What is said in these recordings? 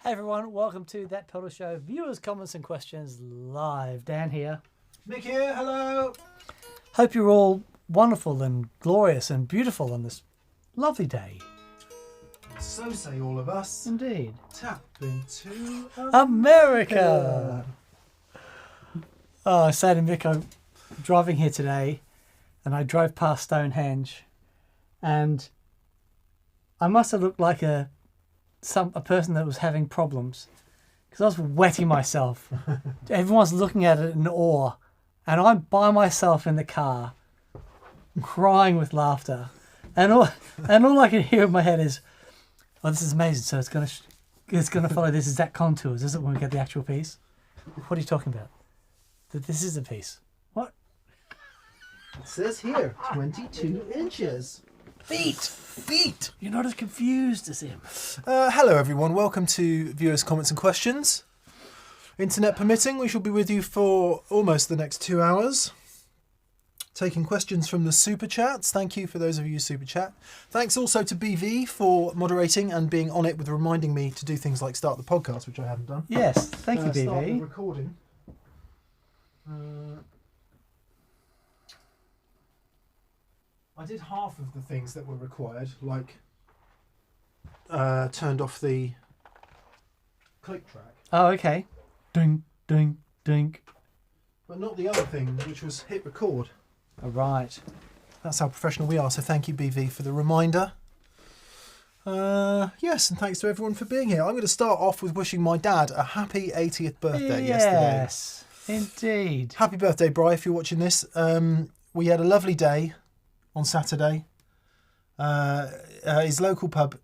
Hey everyone, welcome to That Pedal Show. Viewers, comments and questions live. Dan here. Mick here, hello. Hope you're all wonderful and glorious and beautiful on this lovely day. So say all of us. Indeed. Tap into America! Oh, I said to Mick, I'm driving here today and I drove past Stonehenge and I must have looked like a person that was having problems because I was wetting myself. Everyone's looking at it in awe and I'm by myself in the car crying with laughter and all I can hear in my head is, oh, this is amazing, so it's gonna follow this exact contours, is it, when we get the actual piece? What are you talking about? That this is a piece. What? It says here, 22 inches. Feet. You're not as confused as him. Hello everyone, welcome to Viewers, Comments and Questions. Internet permitting, we shall be with you for almost the next 2 hours. Taking questions from the Super Chats. Thank you for those of you who Super Chat. Thanks also to BV for moderating and being on it with reminding me to do things like start the podcast, which I haven't done. Yes, thank you, Start the BV. recording. I did half of the things that were required, like turned off the click track, Oh, okay. Ding, ding, ding. but not the other thing, which was hit record. All right. That's how professional we are, so thank you, BV, for the reminder. Yes, and thanks to everyone for being here. I'm going to start off with wishing my dad a happy 80th birthday yesterday. Yes, indeed. Happy birthday, Bri, if you're watching this. We had a lovely day on Saturday. His local pub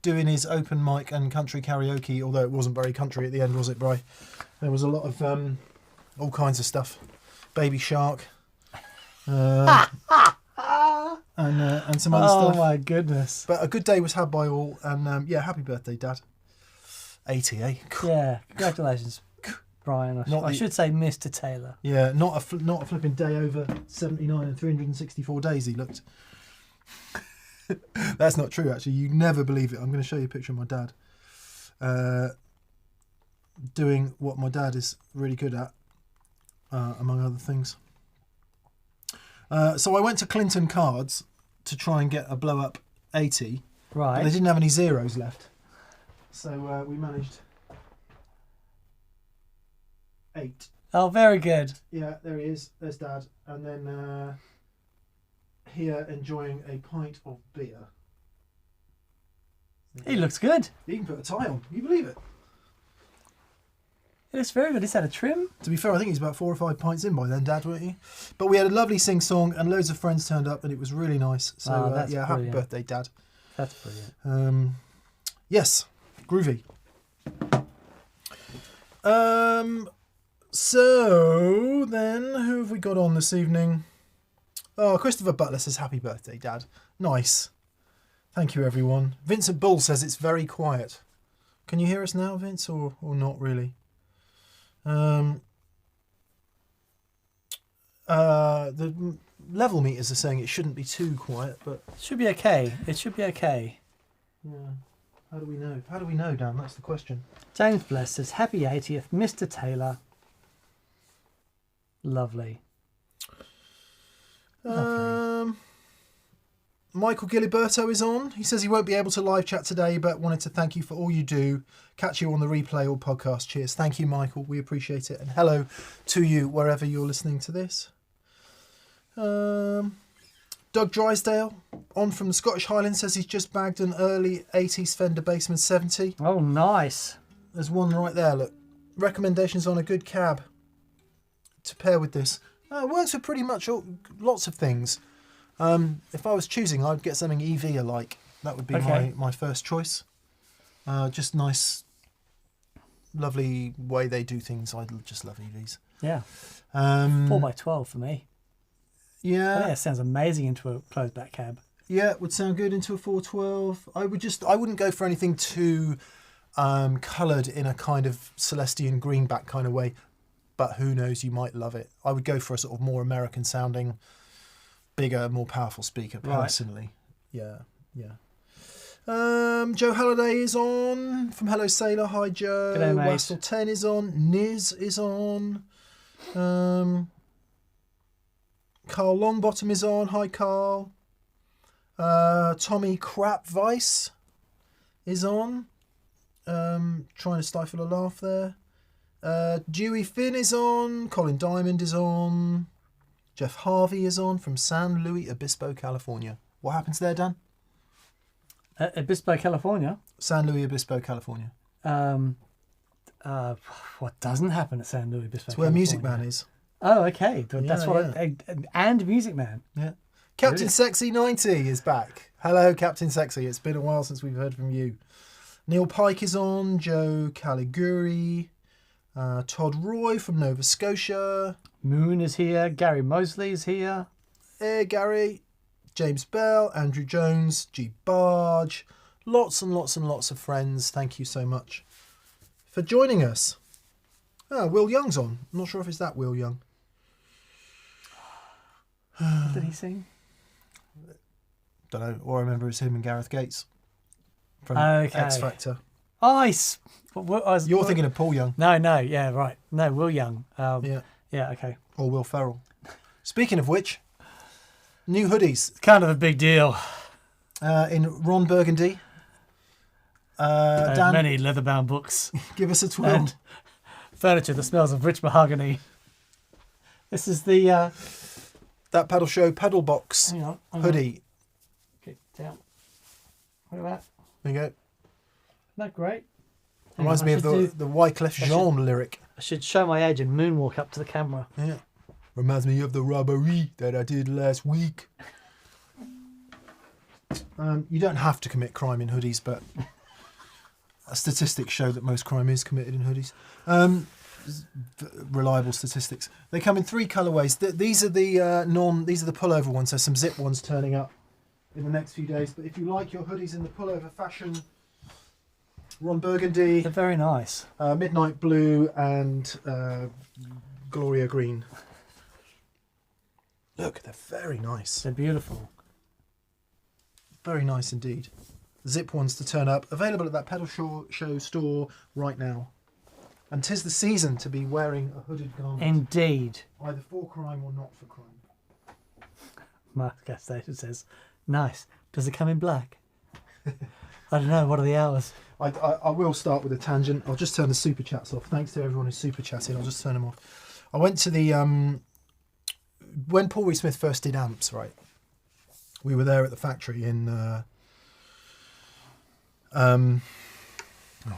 doing his open mic and country karaoke, although it wasn't very country at the end, was it, Bri? There was a lot of all kinds of stuff. Baby Shark. And some other stuff. Oh my goodness. But a good day was had by all, and yeah, happy birthday, Dad. 80, eh? Yeah, congratulations, Brian. I should say Mr. Taylor. Yeah, not a flipping day over 79 and 364 days he looked. That's not true, actually. You never believe it. I'm going to show you a picture of my dad doing what my dad is really good at, among other things. So I went to Clinton Cards to try and get a blow-up 80. Right. But they didn't have any zeros left. So we managed 8. Oh, very good. Yeah, there he is. There's Dad. And then here enjoying a pint of beer. He looks good. He can put a tie on. Can you believe it? It looks very good. He's had a trim. To be fair, I think he's about 4 or 5 pints in by then, Dad, weren't you? But we had a lovely sing-song and loads of friends turned up and it was really nice. So that's yeah, happy brilliant. birthday, Dad. That's brilliant. Yes, groovy. So then, who have we got on this evening? Oh, Christopher Butler says happy birthday, Dad. Nice. Thank you, everyone. Vincent Bull says it's very quiet. Can you hear us now, Vince, or not really? The level meters are saying it shouldn't be too quiet, but It should be okay. It should be okay. yeah. How do we know? How do we know, Dan? That's the question. James Bless says, happy 80th, Mr. Taylor. Lovely. Michael Giliberto is on. He says he won't be able to live chat today, but wanted to thank you for all you do. Catch you on the replay or podcast. Cheers. Thank you, Michael. We appreciate it. And hello to you wherever you're listening to this. Doug Drysdale on from the Scottish Highlands says he's just bagged an early 80s Fender Bassman 70. Oh, nice. There's one right there, look. Recommendations on a good cab to pair with this. It works for pretty much lots of things. If I was choosing, I'd get something EV-alike. That would be my first choice. Just nice, lovely way they do things. I just love EVs. Yeah. 4x12 for me. Yeah. I think that sounds amazing into a closed back cab. Yeah, it would sound good into a 412. I wouldn't go for anything too coloured in a kind of Celestian greenback kind of way. But who knows, you might love it. I would go for a sort of more American sounding, bigger, more powerful speaker personally. Right. Yeah. Joe Halliday is on from Hello Sailor. Hi Joe. G'day, mate. Wassel 10 is on. Niz is on. Carl Longbottom is on. Hi Carl. Tommy Crap Vice is on. Trying to stifle a laugh there. Dewey Finn is on. Colin Diamond is on. Jeff Harvey is on from San Luis Obispo, California. What happens there, Dan? Obispo, California. San Luis Obispo, California. What doesn't happen at San Luis Obispo? It's where California? Music Man is. Oh, okay. That's Yeah, what. yeah. And Music Man. Yeah. Captain Really? Sexy 90 is back. Hello, Captain Sexy. It's been a while since we've heard from you. Neil Pike is on. Joe Caliguri. Todd Roy from Nova Scotia. Moon is here. Gary Mosley is here. Hey, Gary. James Bell. Andrew Jones. G. Barge. Lots and lots and lots of friends. Thank you so much for joining us. Will Young's on. I'm not sure if it's that Will Young. What did he sing? Don't know. All I remember is him and Gareth Gates from Okay. X Factor. Ice. You're thinking of Paul Young. No. Yeah, right. No, Will Young. Yeah. Yeah, okay. Or Will Ferrell. Speaking of which, new hoodies Kind of a big deal. in Ron Burgundy. Dan, Many leather-bound books give us a twirl. and furniture that smells of rich mahogany. This is the... That Paddle Show Paddle Box hang on. hoodie. Okay, down. Look at that. There you go. Isn't that great? Reminds Hang me on, of I should the Wyclef Jean lyric. I should show my age and moonwalk up to the camera. Yeah. Reminds me of the robbery that I did last week. You don't have to commit crime in hoodies, but statistics show that most crime is committed in hoodies. Reliable statistics. They come in 3 colorways. These are the these are the pullover ones. There's some zip ones turning up in the next few days. But if you like your hoodies in the pullover fashion, Ron Burgundy, They're very nice. Midnight Blue, and Gloria Green. Look, they're very nice. They're beautiful. Very nice indeed. Zip ones to turn up. Available at that Pedal Show store right now. And 'tis the season to be wearing a hooded garment. Indeed. Either for crime or not for crime. My gas station says, nice. Does it come in black? I don't know. What are the hours? I will start with a tangent. I'll just turn the super chats off. Thanks to everyone who's super chatted. I'll just turn them off. I went to the... when Paul Reed Smith first did amps, right? We were there at the factory in... oh,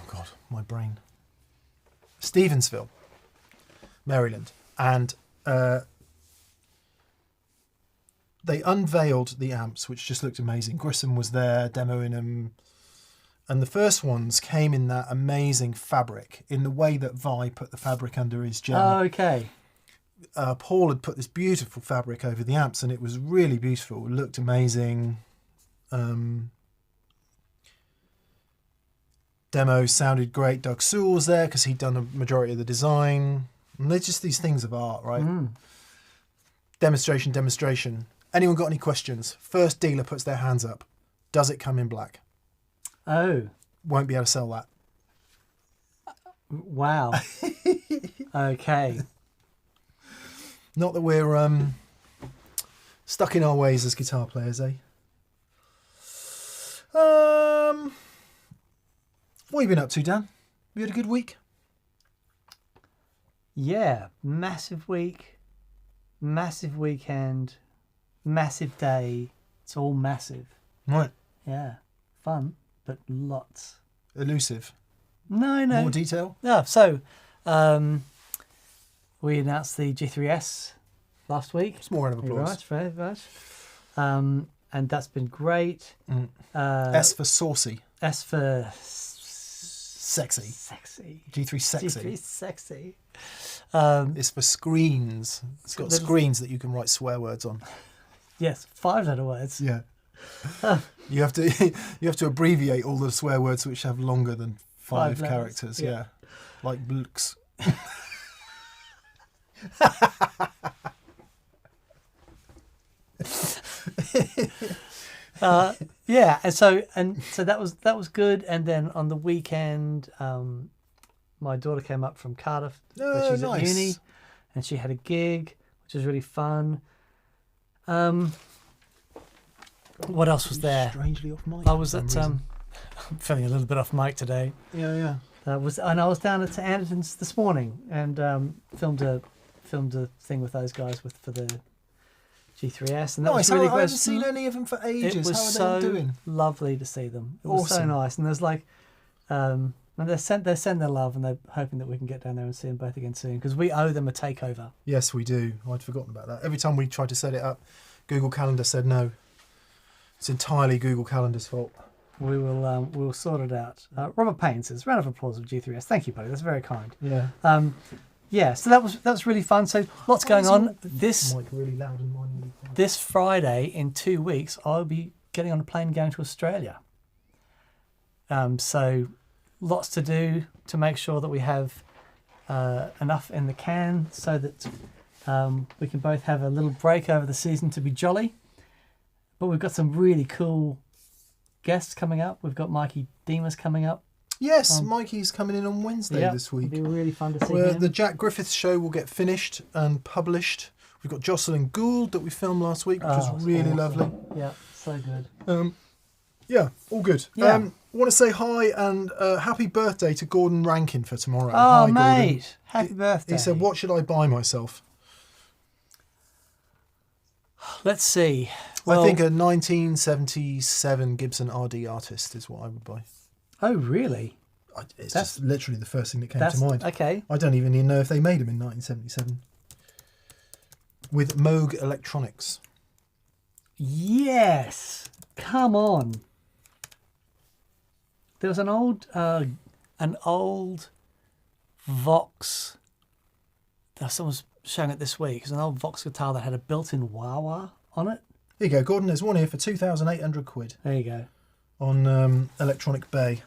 God. My brain. Stevensville, Maryland. And they unveiled the amps, which just looked amazing. Grissom was there, demoing them. And the first ones came in that amazing fabric, in the way that Vi put the fabric under his gem. Oh, okay. Paul had put this beautiful fabric over the amps, and it was really beautiful. It looked amazing. Demo sounded great. Doug Sewell was there because he'd done a majority of the design. And they're just these things of art, right? Demonstration. Anyone got any questions? First dealer puts their hands up. Does it come in black? Oh, Won't be able to sell that. wow. Okay. Not that we're stuck in our ways as guitar players, eh? What have you been up to, Dan? You had a good week? Yeah, massive week, massive weekend, massive day. It's all massive. Right. Yeah, fun, but lots. Elusive. No. More detail? Yeah, so we announced the G3S last week. It's more round of applause. Very much. And that's been great. S for saucy. S for Sexy. sexy. G3 sexy. G3 sexy. It's for screens. It's got screens that you can write swear words on. Yes, 5-letter words. Yeah. you have to abbreviate all the swear words which have longer than 5 letters, characters. Yeah. Like blooks. Yeah, and so that was good. And then on the weekend, my daughter came up from Cardiff, where she's at uni, and she had a gig, which was really fun. What else was there? Strangely off mic. I was at I'm feeling a little bit off mic today. Yeah. I was down at Anderton's this morning and filmed a thing with those guys for the G3S, and that was really I haven't seen any of them for ages. It was How are so they all doing? lovely to see them. It was so nice, and there's like, and they send their love, and they're hoping that we can get down there and see them both again soon because we owe them a takeover. Yes, we do. I'd forgotten about that. Every time we tried to set it up, Google Calendar said no. It's entirely Google Calendar's fault. We'll sort it out. Robert Payne says, "Round of applause for G3S." Thank you, buddy. That's very kind. Yeah. Yeah. So that was really fun. So lots going on. This mic really loud and mine really quiet. This Friday in 2 weeks, I'll be getting on a plane going to Australia. So lots to do to make sure that we have enough in the can so that we can both have a little break over the season to be jolly. But we've got some really cool guests coming up. We've got Mikey Demas coming up. Yes, Mikey's coming in on Wednesday this week. It'll be really fun to see him. The Jack Griffiths show will get finished and published. We've got Jocelyn Gould that we filmed last week, which was really lovely. Yeah, so good. Yeah, all good. Yeah. Want to say hi and happy birthday to Gordon Rankin for tomorrow. Oh, hi, mate. Gordon. Happy birthday. He said, what should I buy myself? Let's see. I think a 1977 Gibson RD Artist is what I would buy. Oh, really? It's just literally the first thing that came to mind. Okay. I don't even know if they made them in 1977. With Moog Electronics. Yes. Come on. There was an old Vox. Someone was showing it this week. It was an old Vox guitar that had a built-in wah-wah on it. Here you go, Gordon. There's one here for 2,800 quid. There you go. On Electronic Bay.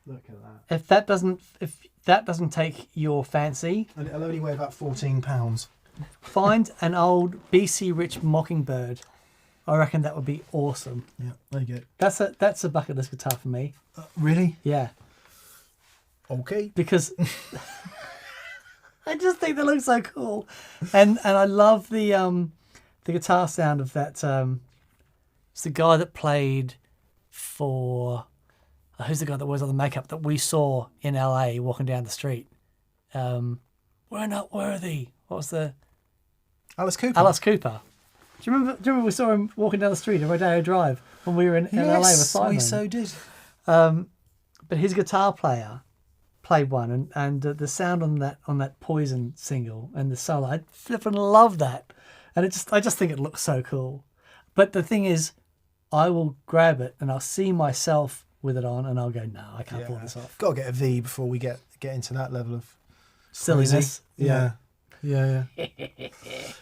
Look at that. If that doesn't take your fancy, And it'll only weigh about £14. find an old BC Rich Mockingbird. I reckon that would be awesome. Yeah, there you go. That's a bucket list guitar for me. Really? Yeah, Okay. because I just think they look so cool, and I love the guitar sound of that. It's the guy that played for. Who's the guy that wears all the makeup that we saw in LA walking down the street? We're not worthy. What was the Alice Cooper. Alice Cooper? Do you remember we saw him walking down the street on Rodeo Drive when we were in LA with Simon? We so did. But his guitar player played one, and the sound on that Poison single and the solo, I flipping love that, and I just think it looks so cool. But the thing is, I will grab it and I'll see myself with it on, and I'll go, no, I can't pull this off. Got to get a V before we get into that level of Silliness. Yeah.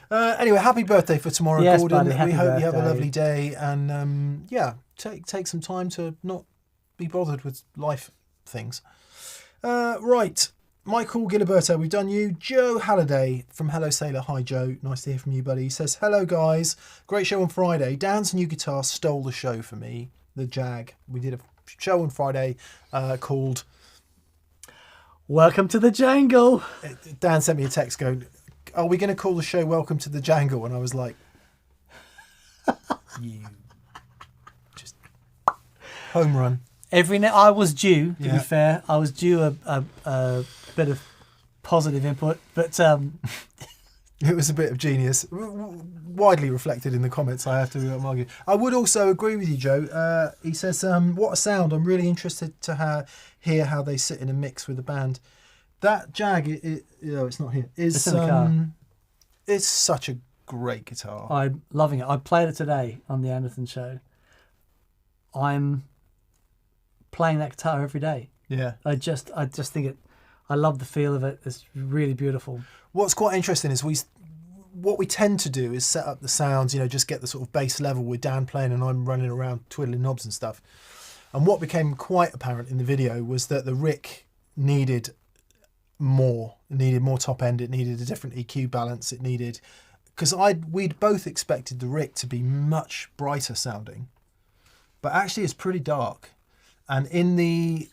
Anyway, happy birthday for tomorrow, Yes, Gordon. buddy, happy we hope you have a birthday. lovely day, and take some time to not be bothered with life things. Right, Michael Giliberto, we've done you. Joe Halliday from Hello Sailor. Hi, Joe. Nice to hear from you, buddy. He says, hello, guys. Great show on Friday. Dan's new guitar stole the show for me, the Jag. We did a show on Friday called Welcome to the Jangle. Dan sent me a text going, are we going to call the show Welcome to the Jangle? And I was like, you just home run. I was due, to Yeah. be fair. I was due a bit of positive input, but It was a bit of genius, widely reflected in the comments. I have to argue. I would also agree with you, Joe. He says, "What a sound! I'm really interested to hear how they sit in a mix with the band." That Jag, it's not here. It's in the car. It's such a great guitar. I'm loving it. I played it today on the Anderton show. I'm playing that guitar every day. Yeah. I just think it. I love the feel of it. It's really beautiful. What's quite interesting is what we tend to do is set up the sounds, just get the sort of bass level with Dan playing and I'm running around twiddling knobs and stuff. And what became quite apparent in the video was that the Rick needed more. It needed more top end. It needed a different EQ balance. It needed because we'd both expected the Rick to be much brighter sounding, but actually it's pretty dark. And in the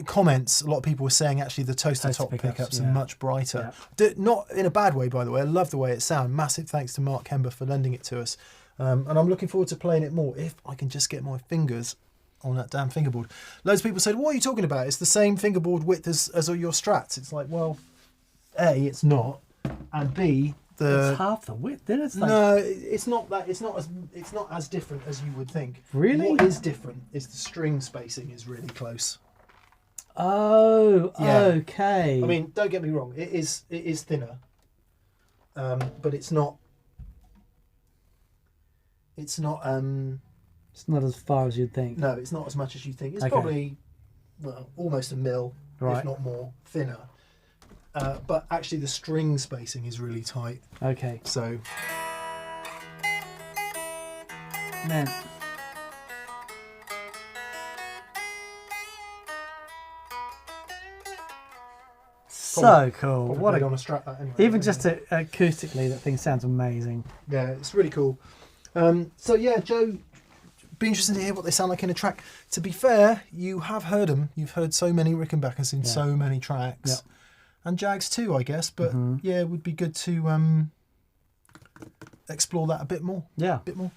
comments, a lot of people were saying actually the toaster top pickups are much brighter. Not in a bad way, by the way. I love the way it sounds. Massive thanks to Mark Kember for lending it to us. And I'm looking forward to playing it more if I can just get my fingers on that damn fingerboard. Loads of people said, what are you talking about? It's the same fingerboard width as all your Strats. It's like, well, A, it's not, and B, it's half the width, then it's like... No, it's not that. It's not as different as you would think. Really? What is different is the string spacing is really close. Oh, yeah. Okay. I mean, don't get me wrong. It is thinner, but it's not. It's not. It's not as far as you'd think. No, it's not as much as you think. It's okay. probably, well, almost a mil, right. if not more, thinner. But actually, the string spacing is really tight. Okay. So. Man. So cool. What on a Strat that anyway. Even just acoustically, that thing sounds amazing. Yeah, it's really cool. So yeah, Joe, be interested to hear what they sound like in a track. To be fair, you have heard them. You've heard so many Rickenbackers in so many tracks. Yeah. And Jags too, I guess. But yeah, it would be good to explore that a bit more. Yeah. A bit more.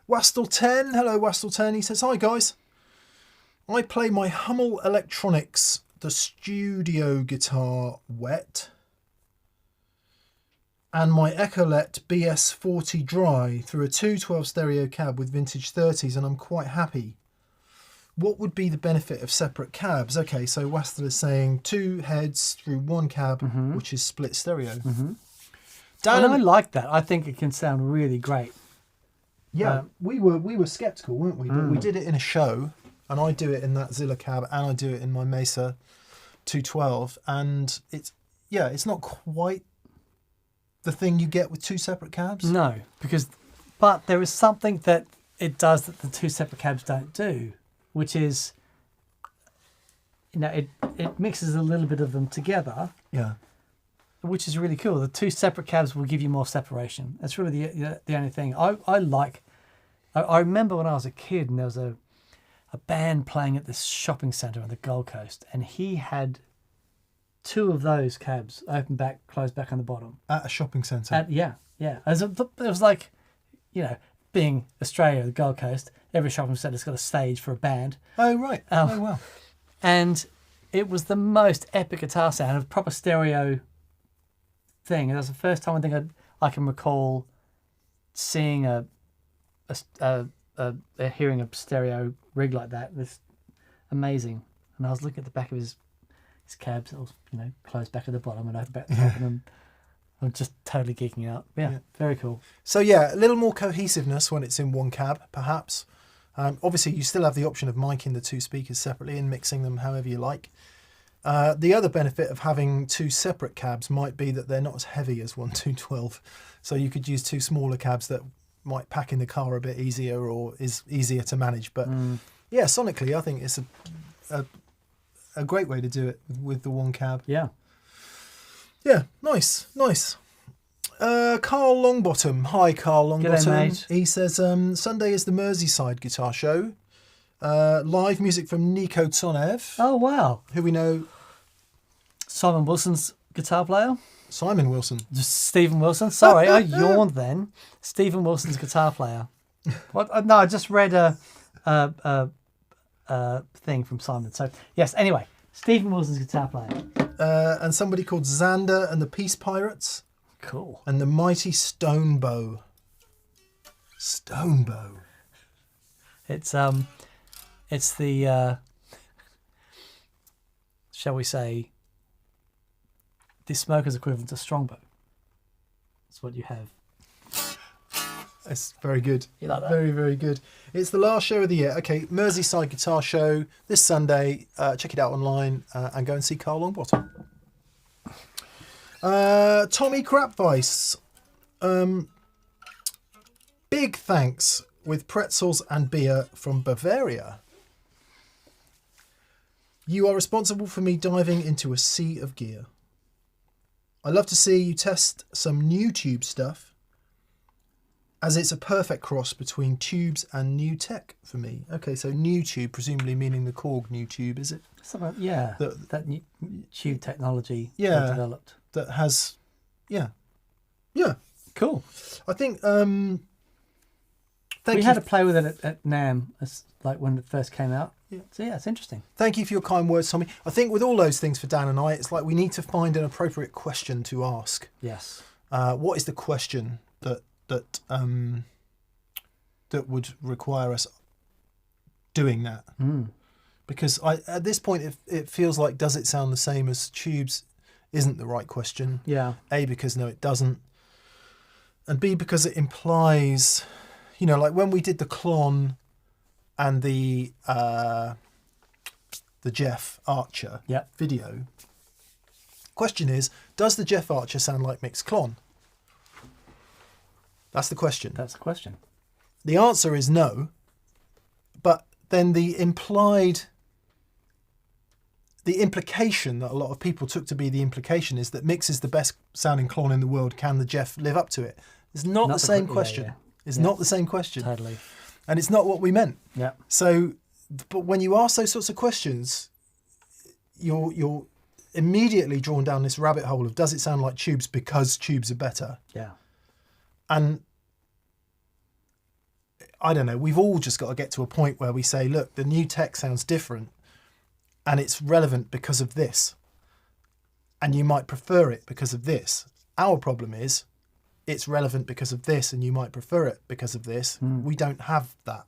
Wastel10. Hello, Wastel10. He says, hi, guys. I play my Hummel Electronics, the studio guitar wet, and my Ecolet BS40 dry through a 212 stereo cab with vintage 30s, and I'm quite happy. What would be the benefit of separate cabs? Okay, so Wastel is saying 2 heads through 1 cab, which is split stereo. Dan, and I like that. I think it can sound really great. Yeah, we were sceptical, weren't we? But we did it in a show, and I do it in that Zilla cab, and I do it in my Mesa 212, and it's not quite the thing you get with 2 separate cabs. No, but there is something that it does that the 2 separate cabs don't do, which is, it mixes a little bit of them together. Yeah. Which is really cool. The 2 separate cabs will give you more separation. That's really the only thing. I remember when I was a kid and there was a band playing at this shopping centre on the Gold Coast, and he had 2 of those cabs, open back, closed back on the bottom. At a shopping centre? Yeah. It was like, being Australia, the Gold Coast, every shopping centre's got a stage for a band. Oh, right. Oh, well. And it was the most epic guitar sound, a proper stereo thing. And that's the first time I think I can recall seeing hearing a stereo rig like that. It's amazing. And I was looking at the back of his cabs, it was closed back at the bottom and open back at the top, and I'm just totally geeking out. Yeah, very cool. So yeah, a little more cohesiveness when it's in 1 cab, perhaps. Obviously, you still have the option of miking the 2 speakers separately and mixing them however you like. The other benefit of having 2 separate cabs might be that they're not as heavy as 1 212. So you could use 2 smaller cabs that might pack in the car a bit easier or is easier to manage. But yeah, sonically, I think it's a great way to do it with the 1 cab. Yeah. Yeah, nice. Carl Longbottom. Hi, Carl Longbottom. G'day, mate. He says, Sunday is the Merseyside guitar show. Live music from Nico Tsonev. Oh, wow. Who we know. Simon Wilson's guitar player. Simon Wilson. Just Stephen Wilson. Sorry, I yawned then. Stephen Wilson's guitar player. What? No, I just read a thing from Simon. So, yes, anyway, Stephen Wilson's guitar player. And somebody called Xander and the Peace Pirates. Cool. And the Mighty Stonebow. Stonebow. It's the shall we say, the smoker's equivalent to Strongbow. That's what you have. It's very good. You like that? Very, very good. It's the last show of the year. Okay, Merseyside Guitar Show this Sunday. Check it out online and go and see Carl Longbottom. Tommy Crapvice. Big thanks with pretzels and beer from Bavaria. You are responsible for me diving into a sea of gear. I love to see you test some new tube stuff, as it's a perfect cross between tubes and new tech for me. Okay, so new tube, presumably meaning the Korg new tube, is it? Something, yeah, that new tube technology Yeah. they developed. That has, yeah. Cool. I think, We had to play with it at NAMM, like when it first came out. Yeah. So yeah, it's interesting. Thank you for your kind words, Tommy. I think with all those things for Dan and I, it's like we need to find an appropriate question to ask. Yes. What is the question that would require us doing that? Because at this point it feels like, does it sound the same as tubes isn't the right question. Yeah. A, because no it doesn't, and B, because it implies, you know, like when we did the Klon and the Jeff Archer video, question is, does the Jeff Archer sound like mixed Klon? That's the question. That's the question. The answer is no, but then the implication that a lot of people took to be the implication is that mix is the best sounding Klon in the world. Can the Jeff live up to it? It's not the same question. It's not the same question. Totally. And it's not what we meant. Yeah. So, but when you ask those sorts of questions, you're immediately drawn down this rabbit hole of, does it sound like tubes because tubes are better? Yeah. And I don't know, we've all just got to get to a point where we say, look, the new tech sounds different and it's relevant because of this. And you might prefer it because of this. Our problem is it's relevant because of this and you might prefer it because of this. We don't have that.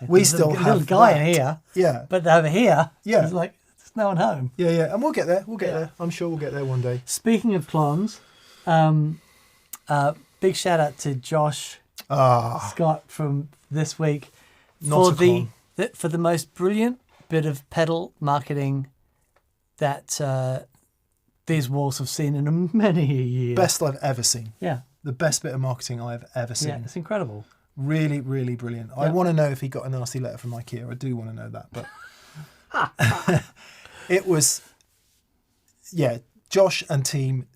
We still have a little guy that. in here. Yeah. But over here, Yeah. it's like, there's no one home. Yeah. And we'll get there. We'll get there. I'm sure we'll get there one day. Speaking of clones, big shout out to Josh Scott from this week for the most brilliant bit of pedal marketing that these walls have seen in many a year. Best I've ever seen. Yeah. The best bit of marketing I've ever seen. Yeah, it's incredible. Really, really brilliant. I want to know if he got a nasty letter from IKEA. I do want to know that, but it was, Josh and team.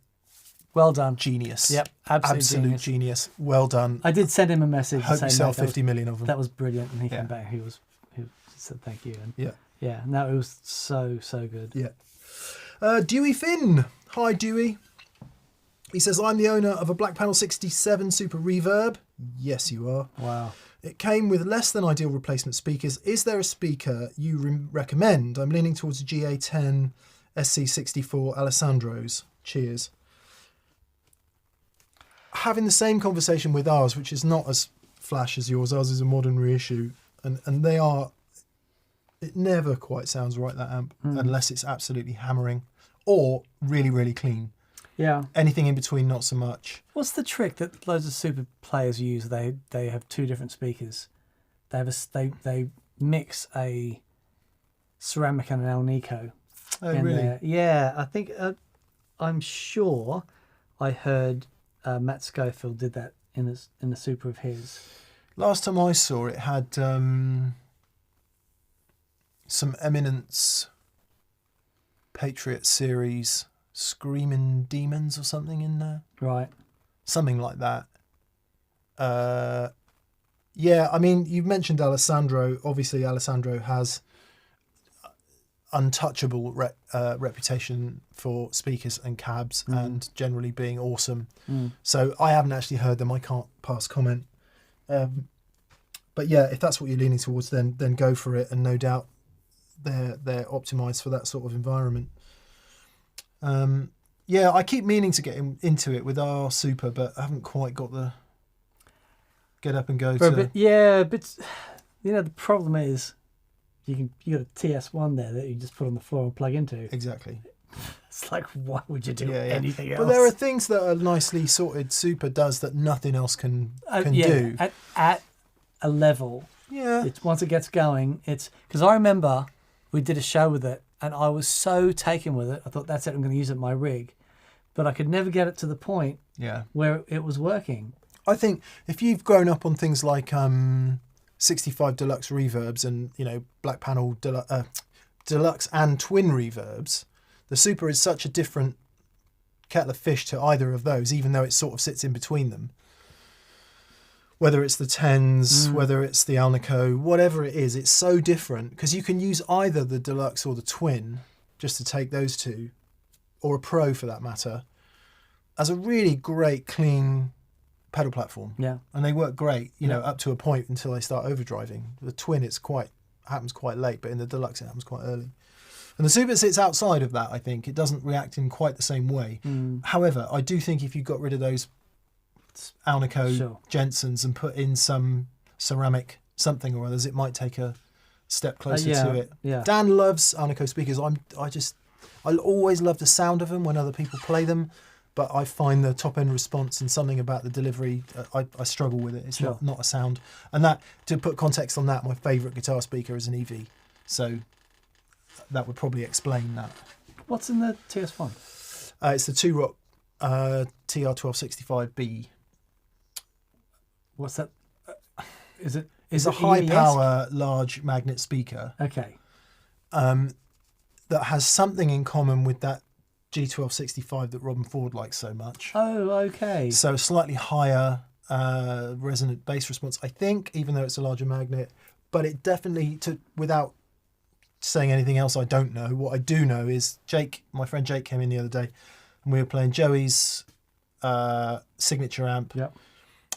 Well done. Genius. Yep, absolute genius. Well done. I did send him a message. Hope you saying sell 50 million of them. That was brilliant, and he came back. He said thank you. And no, it was so good. Yeah. Dewey Finn. Hi, Dewey. He says, I'm the owner of a Black Panel 67 Super Reverb. Yes, you are. Wow. It came with less than ideal replacement speakers. Is there a speaker you recommend? I'm leaning towards a GA10 SC64 Alessandros. Cheers. Having the same conversation with ours, which is not as flash as yours. Ours is a modern reissue. And they are... It never quite sounds right, that amp, unless it's absolutely hammering or really, really clean. Yeah. Anything in between, not so much. What's the trick that loads of super players use? They have two different speakers. They mix a ceramic and an Alnico. Oh, really? Yeah, I think I'm sure I heard Matt Schofield did that in the super of his. Last time I saw it had some Eminence Patriot series Screaming Demons or something in there. Right. Something like that. Yeah, I mean, you've mentioned Alessandro. Obviously, Alessandro has untouchable reputation for speakers and cabs and generally being awesome. So I haven't actually heard them. I can't pass comment. But yeah, if that's what you're leaning towards, then go for it. And no doubt they're optimized for that sort of environment. Yeah, I keep meaning to get into it with our super, but I haven't quite got the get up and go to. But the problem is you got a TS1 there that you just put on the floor and plug into. Exactly. It's like, why would you do anything else? But there are things that a nicely sorted super does that nothing else can do. At a level. Yeah. Once it gets going, it's because I remember we did a show with it and I was so taken with it. I thought, that's it, I'm going to use it in my rig. But I could never get it to the point where it was working. I think if you've grown up on things like 65 deluxe reverbs and, Black Panel deluxe and twin reverbs, The Super is such a different kettle of fish to either of those, even though it sort of sits in between them. Whether it's the Tens, whether it's the Alnico, whatever it is, it's so different because you can use either the Deluxe or the Twin, just to take those two, or a Pro for that matter, as a really great, clean pedal platform. Yeah. And they work great, you know, up to a point until they start overdriving. The Twin, happens quite late, but in the Deluxe it happens quite early. And the Super sits outside of that, I think. It doesn't react in quite the same way. However, I do think if you got rid of those Alnico Jensens and put in some ceramic something or others, it might take a step closer to it. Yeah. Dan loves Alnico speakers. I always love the sound of them when other people play them, but I find the top end response and something about the delivery, I struggle with it. It's not a sound. And that, to put context on that, my favourite guitar speaker is an EV. So that would probably explain that. What's in the TS1? It's the Two Rock TR1265B. What's that? Is it? It's a high power, large magnet speaker. Okay. That has something in common with that G1265 that Robin Ford likes so much. Oh, okay. So slightly higher resonant bass response, I think, even though it's a larger magnet. But it definitely, without saying anything else I don't know, what I do know is Jake, my friend Jake, came in the other day and we were playing Joey's signature amp. Yep.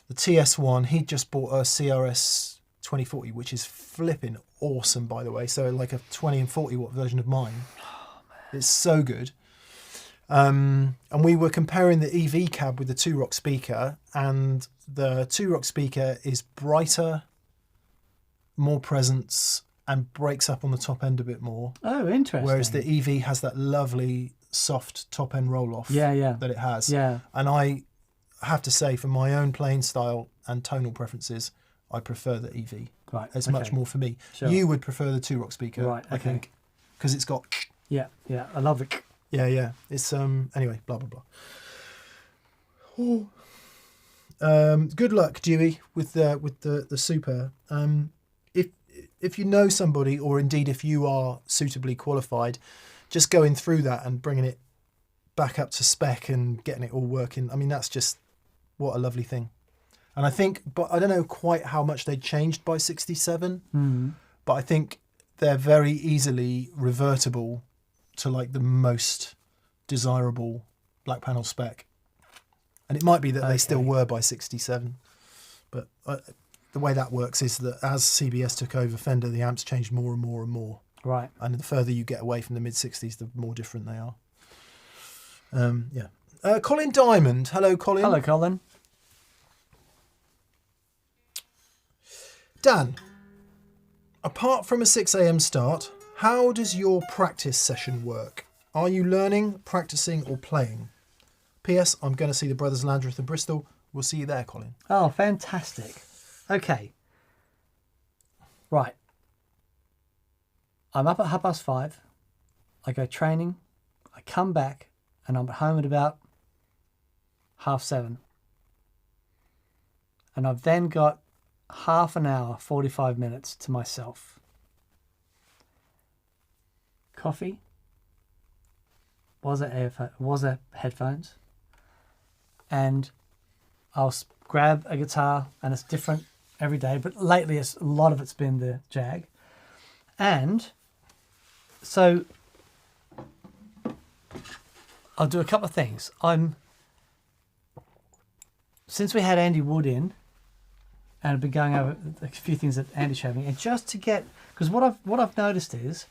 The TS1, he just bought a CRS 2040, which is flipping awesome, by the way. So like a 20 and 40 watt version of mine. Oh, man. It's so good. And we were comparing the EV cab with the Two Rock speaker, and the Two Rock speaker is brighter, more presence, and breaks up on the top end a bit more. Oh, interesting. Whereas the EV has that lovely soft top end roll off that it has. Yeah. And I have to say, for my own playing style and tonal preferences, I prefer the EV. Right. It's much more for me. Sure. You would prefer the Two Rock speaker, right, I think, because it's got. Yeah. I love it. Yeah. It's anyway, blah blah blah. Good luck, Dewey, with the Super. If you know somebody, or indeed if you are suitably qualified, just going through that and bringing it back up to spec and getting it all working. I mean, that's just what a lovely thing. And I think, but I don't know quite how much they changed by 67, but I think they're very easily revertible to like the most desirable black panel spec. And it might be that they still were by 67, but the way that works is that as CBS took over Fender, the amps changed more and more and more. Right. And the further you get away from the mid-60s, the more different they are. Colin Diamond. Hello, Colin. Hello, Colin. Dan, apart from a 6 a.m. start, how does your practice session work? Are you learning, practicing, or playing? P.S. I'm going to see the Brothers Landreth in Bristol. We'll see you there, Colin. Oh, fantastic. Okay. Right. I'm up at 5:30. I go training. I come back, and I'm at home at about 7:30. And I've then got half an hour, 45 minutes to myself. Coffee. Was it headphones? And I'll grab a guitar, and it's different every day, but lately a lot of it's been the Jag. And so I'll do a couple of things. Since we had Andy Wood in, and I've been going over a few things that Andy showed me, and just to get, because what I've noticed is,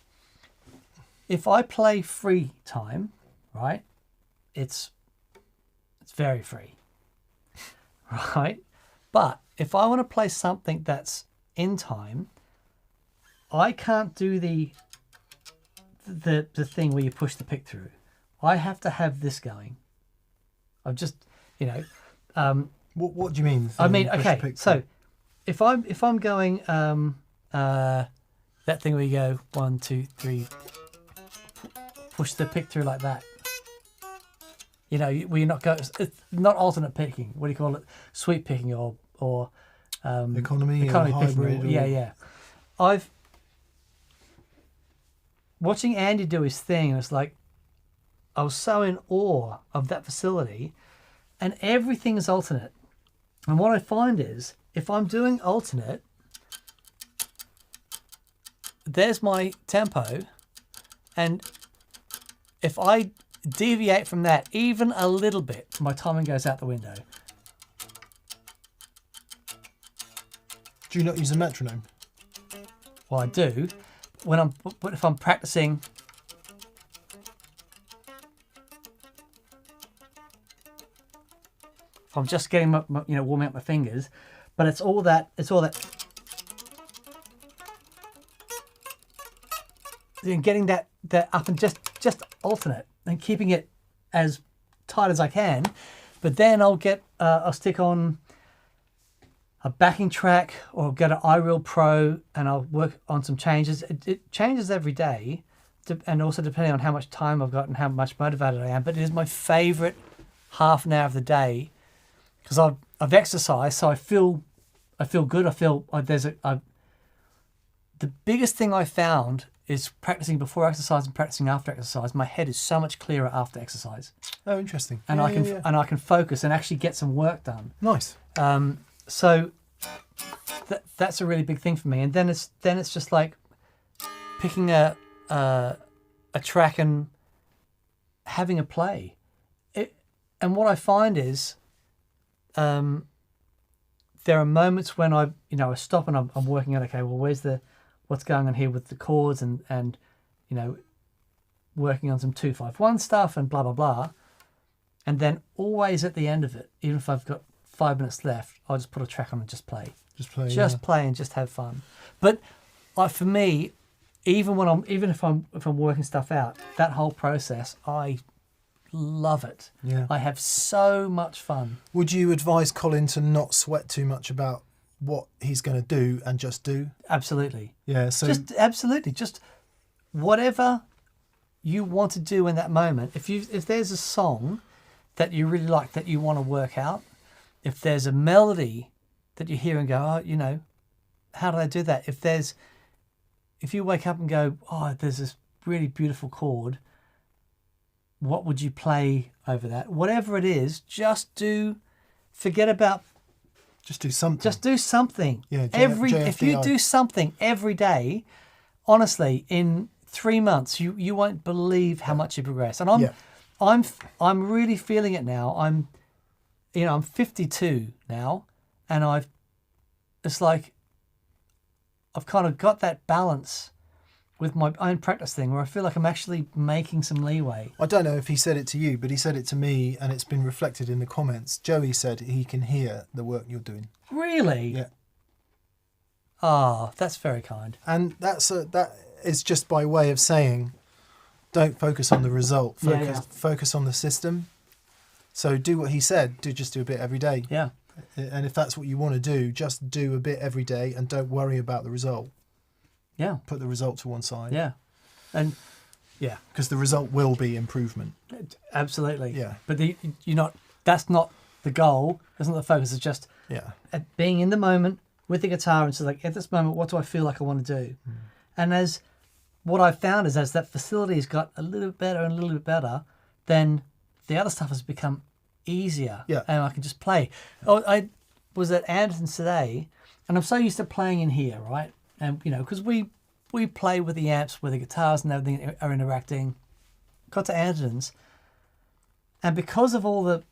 if I play free time, right, it's very free, right? But if I want to play something that's in time, I can't do the thing where you push the pick through. I have to have this going. I've just, What do you mean? I mean, okay, so if I'm going that thing where you go 1, 2, 3, push the pick through like that. Where you're not going. It's not alternate picking. What do you call it? Sweep picking or economy or picking. hybrid. Yeah. I've watching Andy do his thing, and it's like was so in awe of that facility, and everything is alternate. And what I find is, if I'm doing alternate, there's my tempo, and if I deviate from that even a little bit, my timing goes out the window. Do you not use a metronome? Well, I do. But if I'm practicing, if I'm just getting warming up my fingers, but it's all that. Getting that up and just alternate and keeping it as tight as I can, but then I'll stick on a backing track or go to iReal Pro and I'll work on some changes. It changes every day, and also depending on how much time I've got and how much motivated I am. But it is my favourite half an hour of the day because I've exercised, so I feel good. I feel the biggest thing I found is practicing before exercise and practicing after exercise. My head is so much clearer after exercise. Oh, interesting. And I can focus and actually get some work done. Nice. So that's a really big thing for me. And then it's just like picking a track and having a play. And what I find is there are moments when I stop and I'm working out, okay, well, what's going on here with the chords and working on some 2-5-1 stuff and blah, blah, blah. And then always at the end of it, even if I've got 5 minutes left, I'll just put a track on and just play. Just play and just have fun. But for me, even if I'm working stuff out, that whole process, I love it. Yeah. I have so much fun. Would you advise Colin to not sweat too much about what he's going to do and just do? Absolutely. Yeah. So absolutely. Just whatever you want to do in that moment. If there's a song that you really like that you want to work out, if there's a melody that you hear and go, oh, how do I do that? If you wake up and go, oh, there's this really beautiful chord, what would you play over that? Whatever it is, just do something. Just do something. Yeah. If you do something every day, honestly, in 3 months, you won't believe how much you progress. And I'm really feeling it now. I'm 52 now, and I've kind of got that balance with my own practice thing where I feel like I'm actually making some leeway. I don't know if he said it to you, but he said it to me, and it's been reflected in the comments. Joey said he can hear the work you're doing. Really? Yeah. Ah, that's very kind. And that is just by way of saying, don't focus on the result. Focus on the system. So do what he said. Just do a bit every day. Yeah. And if that's what you want to do, just do a bit every day and don't worry about the result. Yeah. Put the result to one side. Yeah. And yeah, because the result will be improvement. Absolutely. Yeah. But that's not the goal. That's not the focus. It's just being in the moment with the guitar and so like at this moment, what do I feel like I want to do? Mm. And as what I've found is as that facility has got a little bit better and a little bit better, then the other stuff has become easier. Yeah. And I can just play. Oh, I was at Anderton's today, and I'm so used to playing in here, right? And because we play with the amps where the guitars and everything are interacting. Got to Anderton's, and because of all the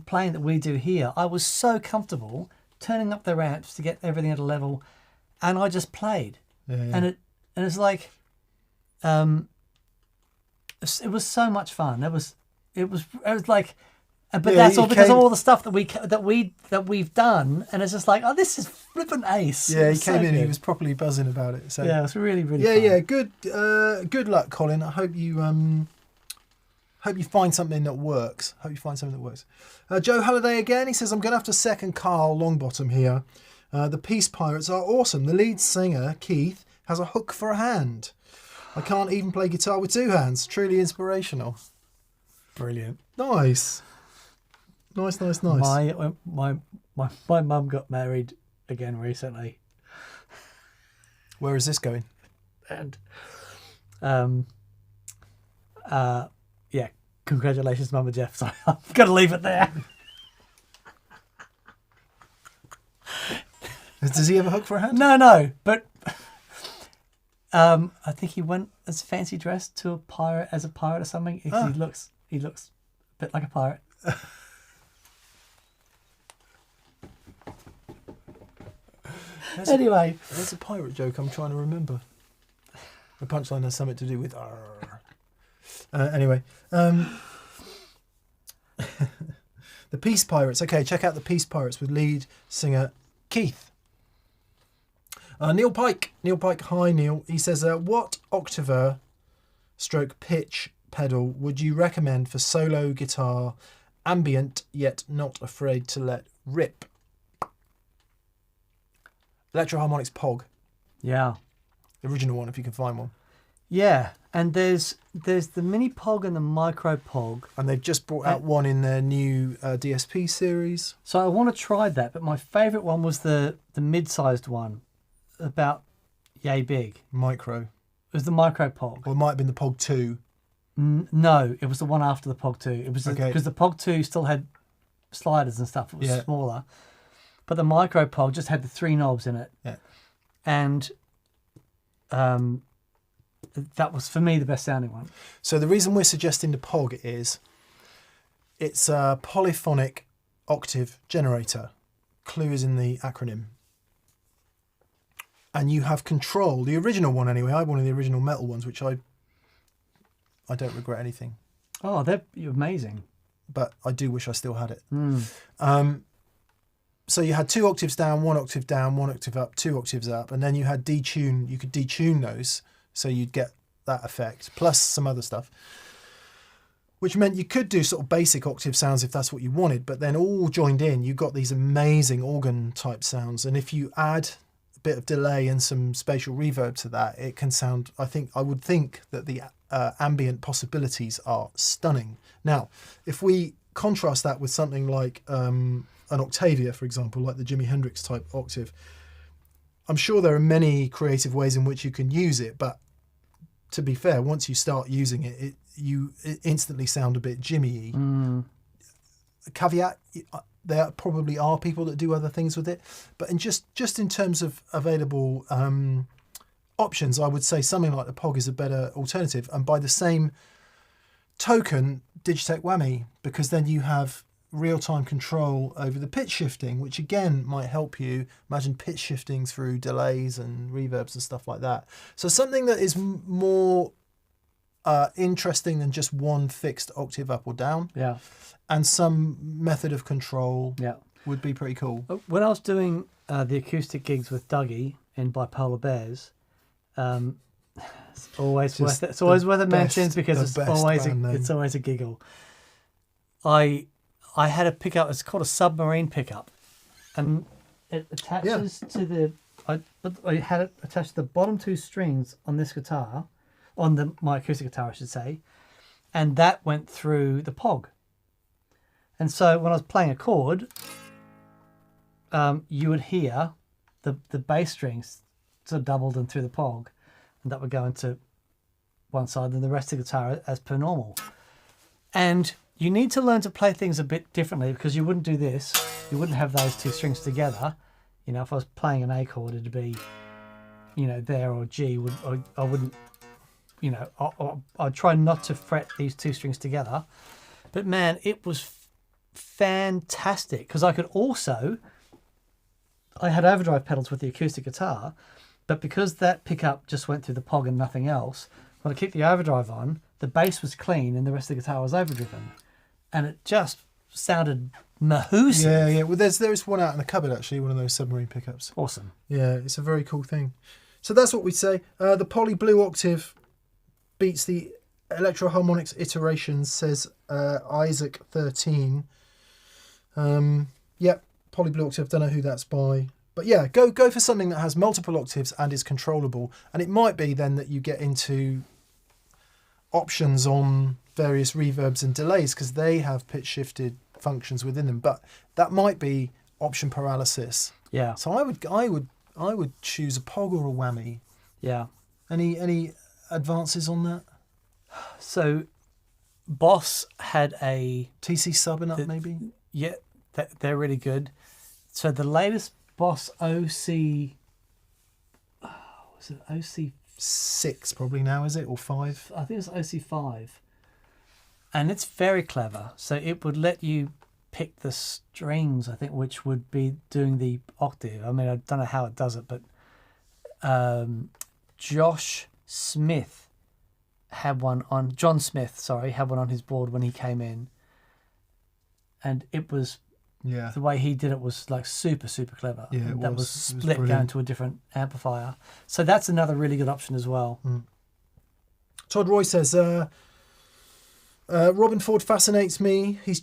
playing that we do here, I was so comfortable turning up their amps to get everything at a level, and I just played. Yeah. And it's like, it was so much fun. It was like, but that's all because of all the stuff that we've done, and it's just like, oh, this is flipping ace. Yeah, he came in, he was properly buzzing about it. So yeah, it was really, really fun. Yeah, good luck, Colin. I hope you find something that works. Joe Halliday again. He says, I'm going to have to second Carl Longbottom here. The Peace Pirates are awesome. The lead singer, Keith, has a hook for a hand. I can't even play guitar with two hands. Truly inspirational. Brilliant. Nice. My mum got married again recently. Where is this going? And Congratulations, Mum and Jeff. So I'm going to leave it there. Does he have a hook for a hand? No. But I think he went as fancy dressed to a pirate or something. He looks a bit like a pirate. Anyway, there's a pirate joke I'm trying to remember. The punchline has something to do with anyway. The Peace Pirates. Okay, check out the Peace Pirates with lead singer Keith. Neil Pike. Hi, Neil. He says, what octaver stroke pitch pedal would you recommend for solo guitar, ambient yet not afraid to let rip? Electro Harmonix Pog. Yeah. The original one, if you can find one. Yeah, and there's the mini Pog and the micro Pog. And they've just brought out one in their new DSP series. So I want to try that, but my favourite one was the mid-sized one, about yay big. Micro. It was the micro Pog. Or it might have been the Pog 2. No, it was the one after the Pog 2. It was because the Pog 2 still had sliders and stuff. It was smaller. But the micro Pog just had the 3 knobs in it. Yeah. And that was, for me, the best sounding one. So the reason we're suggesting the Pog is it's a polyphonic octave generator. Clue is in the acronym. And you have control. The original one, anyway. I have one of the original metal ones, which I don't regret anything. Oh, they're amazing. But I do wish I still had it. Mm. So you had 2 octaves down, 1 octave down, 1 octave up, 2 octaves up, and then you had detune. You could detune those, so you'd get that effect, plus some other stuff. Which meant you could do sort of basic octave sounds if that's what you wanted, but then all joined in, you got these amazing organ-type sounds. And if you add a bit of delay and some spatial reverb to that, it can sound, I would think that the ambient possibilities are stunning. Now, if we contrast that with something like an Octavia, for example, like the Jimi Hendrix type octave, I'm sure there are many creative ways in which you can use it, but to be fair, once you start using it, you instantly sound a bit Jimmy-y. Mm. Caveat, there probably are people that do other things with it, but just in terms of available options, I would say something like the Pog is a better alternative. And by the same token, Digitech Whammy, because then you have real-time control over the pitch shifting, which again might help you. Imagine pitch shifting through delays and reverbs and stuff like that. So something that is more interesting than just one fixed octave up or down. Yeah. And some method of control would be pretty cool. When I was doing the acoustic gigs with Dougie in Bipolar Bears, it's always worth it. It's always worth a mention because it's always a giggle. I had a pickup. It's called a submarine pickup, and it attaches to the. I had it attached to the bottom 2 strings on this guitar, on my acoustic guitar, I should say, and that went through the Pog. And so when I was playing a chord, you would hear the bass strings sort of doubled and through the Pog, and that would go into one side, and the rest of the guitar as per normal. And you need to learn to play things a bit differently, because you wouldn't do this. You wouldn't have those 2 strings together. You know, if I was playing an A chord, it'd be, there, or G. I wouldn't, I'd try not to fret these 2 strings together. But man, it was fantastic, because I had overdrive pedals with the acoustic guitar, but because that pickup just went through the Pog and nothing else, when I kicked the overdrive on, the bass was clean and the rest of the guitar was overdriven. And it just sounded mahoosie. Yeah. Well, there's one out in the cupboard, actually, one of those submarine pickups. Awesome. Yeah, it's a very cool thing. So that's what we say. The Poly Blue octave beats the Electro Harmonix iterations, says Isaac 13. Poly Blue octave, don't know who that's by. But yeah, go for something that has multiple octaves and is controllable. And it might be then that you get into options on various reverbs and delays, because they have pitch shifted functions within them. But that might be option paralysis. Yeah. So I would choose a Pog or a Whammy. Yeah. Any advances on that? So Boss had a TC subbing up, maybe? yeah, they're really good. So the latest Boss OC, was it OC? 6 probably now, is it? Or 5? I think it's OC5, and it's very clever. So it would let you pick the strings, I think, which would be doing the octave. I mean, I don't know how it does it, but John Smith had one on his board when he came in, and it was the way he did it was like super clever. Yeah, that was split going brilliant. to a different amplifier. So that's another really good option as well. Todd Roy says, Robin Ford fascinates me. He's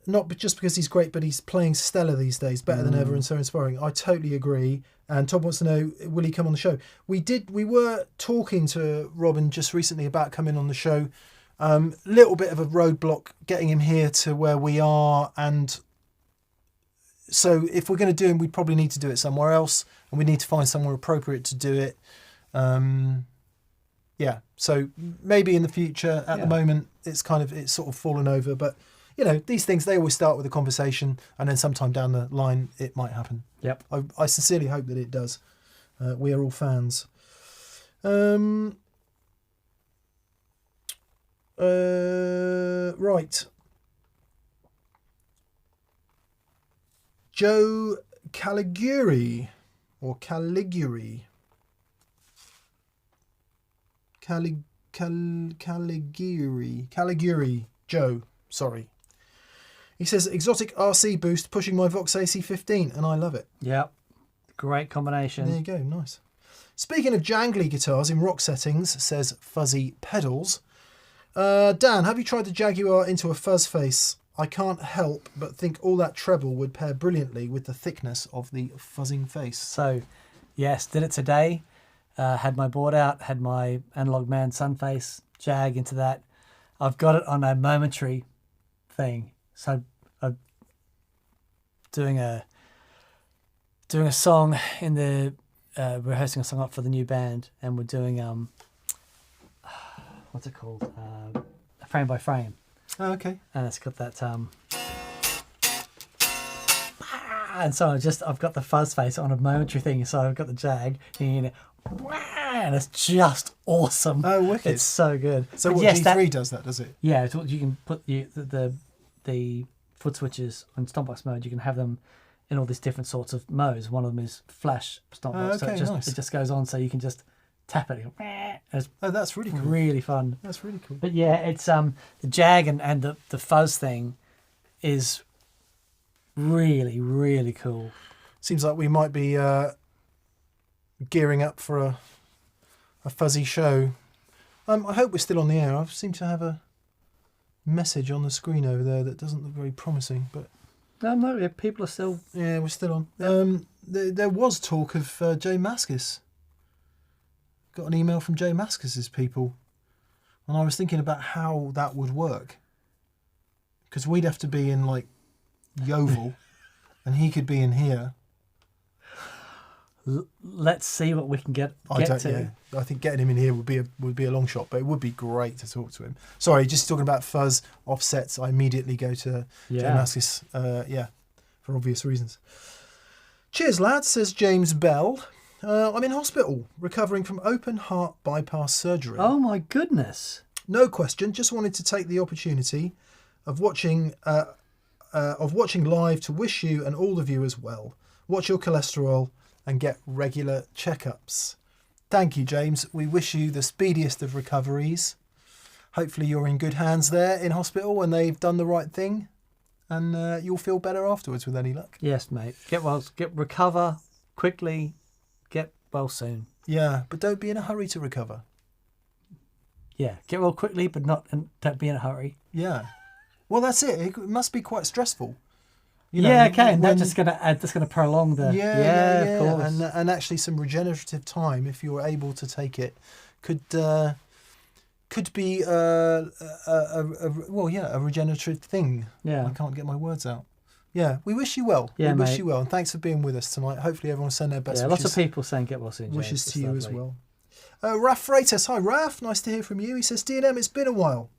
not just because he's great, but he's playing stellar these days, better than ever and so inspiring. I totally agree. And Todd wants to know, will he come on the show? We were talking to Robin just recently about coming on the show. Little bit of a roadblock getting him here to where we are, and so if we're going to do him, we'd probably need to do it somewhere else, and we need to find somewhere appropriate to do it. So maybe in the future. At the moment, it's sort of fallen over, but these things, they always start with a conversation, and then sometime down the line it might happen. Yep. I sincerely hope that it does. We are all fans. Right. Joe Caliguri. Caliguri. Joe. Sorry. He says, exotic RC boost pushing my Vox AC15, and I love it. Yep. Great combination. There you go. Nice. Speaking of jangly guitars in rock settings, says Fuzzy Pedals. Dan, have you tried the Jaguar into a fuzz face? I can't help but think all that treble would pair brilliantly with the thickness of the fuzzing face. So, yes, did it today. Had my board out, had my Analog Man Sunface Jag into that. I've got it on a momentary thing. So I'm doing a song in the rehearsing a song up for the new band, and we're doing what's it called? Frame by frame. Oh, okay. And it's got that and so I've got the fuzz face on a momentary thing, so I've got the Jag and it's just awesome. Oh, wicked. It's so good. So But what, yes, G3 does that, does it? Yeah, it's what you can put the foot switches on Stompbox mode. You can have them in all these different sorts of modes. One of them is flash Stompbox, Okay, so nice. it just goes on, so you can just tap it. It's That's really cool. really fun. That's really cool. But yeah, it's the Jag and the fuzz thing is really cool. Seems like we might be gearing up for a fuzzy show. I hope we're still on the air. I seem to have a message on the screen over there that doesn't look very promising, but No, yeah, people are still. yeah, we're still on. Yep. There was talk of Jay Mascis. Got an email from Jay Mascis's people, and I was thinking about how that would work, because we'd have to be in like Yeovil, and he could be in here. Let's see what we can get to. Yeah, I think getting him in here would be a long shot, but it would be great to talk to him. Sorry, just talking about fuzz offsets, I immediately go to Jay Mascis. For obvious reasons. Cheers, lads, says James Bell. I'm in hospital, recovering from open heart bypass surgery. Oh my goodness! No question. Just wanted to take the opportunity of watching live to wish you and all the viewers well. Watch your cholesterol and get regular checkups. Thank you, James. We wish you the speediest of recoveries. Hopefully you're in good hands there in hospital and they've done the right thing, and you'll feel better afterwards with any luck. Yes, mate. Recover quickly. Get well soon. Yeah, but don't be in a hurry to recover. Yeah, get well quickly, but don't be in a hurry. Yeah. Well, that's it. It must be quite stressful. Okay. That's gonna prolong the. Yeah, of course. And actually, some regenerative time, if you're able to take it, could be a regenerative thing. Yeah. I can't get my words out. Yeah, we wish you well. Yeah, we wish mate. you well, and thanks for being with us tonight. Hopefully, everyone will send their best Yeah, wishes. lots of people saying get well soon. James. Wishes It's to you as lovely. well. Raf Freitas. Hi, Raf. Nice to hear from you. He says, D&M, it's been a while.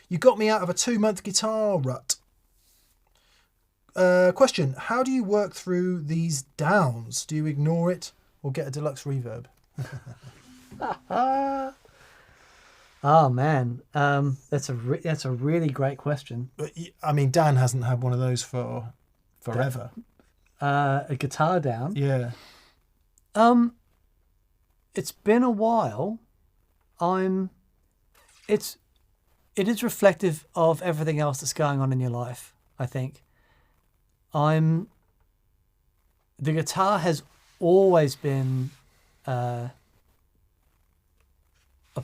You got me out of a 2-month guitar rut. Question, how do you work through these downs? Do you ignore it or get a deluxe reverb? Oh man, that's a really great question. I mean, Dan hasn't had one of those for forever. A guitar down. Yeah. It's been a while. It is reflective of everything else that's going on in your life, I think. The guitar has always been a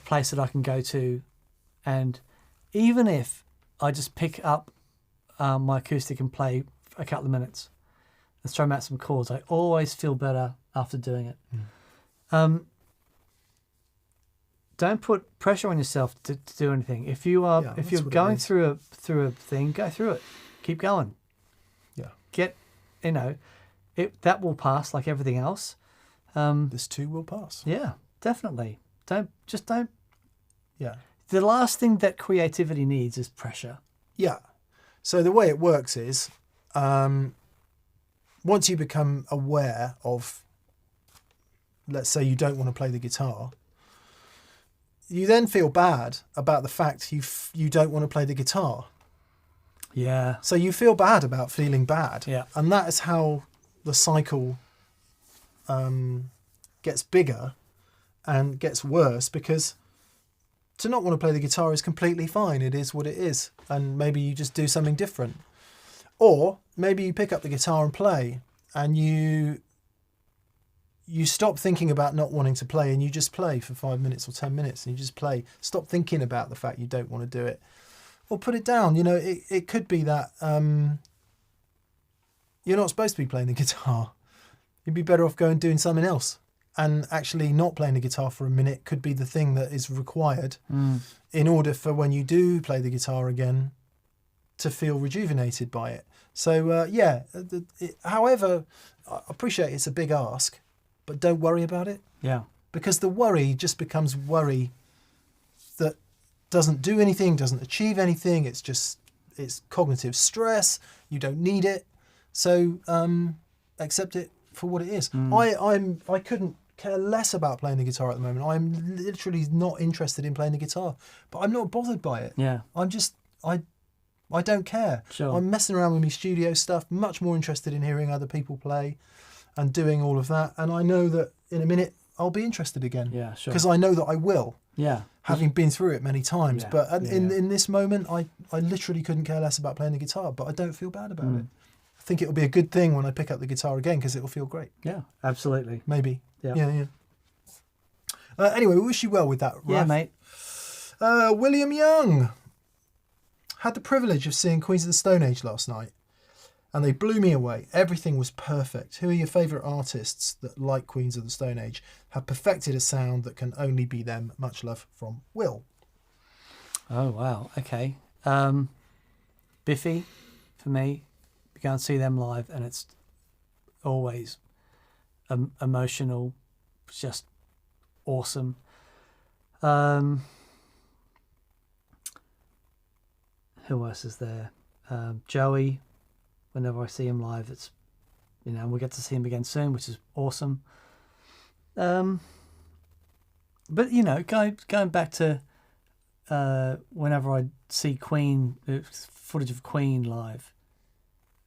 place that I can go to, and even if I just pick up my acoustic and play for a couple of minutes and strum out some chords, I always feel better after doing it. Don't put pressure on yourself to do anything. If you're going through a thing, go through it. Keep going. Yeah. That will pass like everything else. This too will pass. Yeah, definitely. Don't. Yeah. The last thing that creativity needs is pressure. Yeah. So the way it works is, once you become aware of, let's say you don't want to play the guitar, you then feel bad about the fact you don't want to play the guitar. Yeah. So you feel bad about feeling bad. Yeah. And that is how the cycle gets bigger and gets worse, because to not want to play the guitar is completely fine. It is what it is. And maybe you just do something different. Or maybe you pick up the guitar and play, and you stop thinking about not wanting to play, and you just play for 5 minutes or 10 minutes, and you just play. Stop thinking about the fact you don't want to do it. Or put it down. It could be that you're not supposed to be playing the guitar. You'd be better off going doing something else. And actually not playing the guitar for a minute could be the thing that is required in order for when you do play the guitar again to feel rejuvenated by it. So, however, I appreciate it's a big ask, but don't worry about it. Yeah. Because the worry just becomes worry that doesn't do anything, doesn't achieve anything. It's cognitive stress. You don't need it. So accept it for what it is. I couldn't care less about playing the guitar at the moment. I'm literally not interested in playing the guitar, but I'm not bothered by it. Yeah. I don't care. Sure. I'm messing around with my studio stuff, much more interested in hearing other people play and doing all of that. And I know that in a minute I'll be interested again. Yeah, sure. Because I know that I will. Yeah. Having been through it many times. Yeah. But in this moment, I literally couldn't care less about playing the guitar, but I don't feel bad about it. I think it'll be a good thing when I pick up the guitar again, because it'll feel great. Yeah, absolutely. Maybe. Yeah. Yeah. Anyway, we wish you well with that, Raph. Yeah, mate. William Young. Had the privilege of seeing Queens of the Stone Age last night, and they blew me away. Everything was perfect. Who are your favourite artists that, like Queens of the Stone Age, have perfected a sound that can only be them? Much love from Will. Oh, wow. Okay. Biffy, for me. You go and see them live, and it's always emotional. It's just awesome. Who else is there? Joey. Whenever I see him live, it's, we'll get to see him again soon, which is awesome. But going back to whenever I see Queen, footage of Queen live,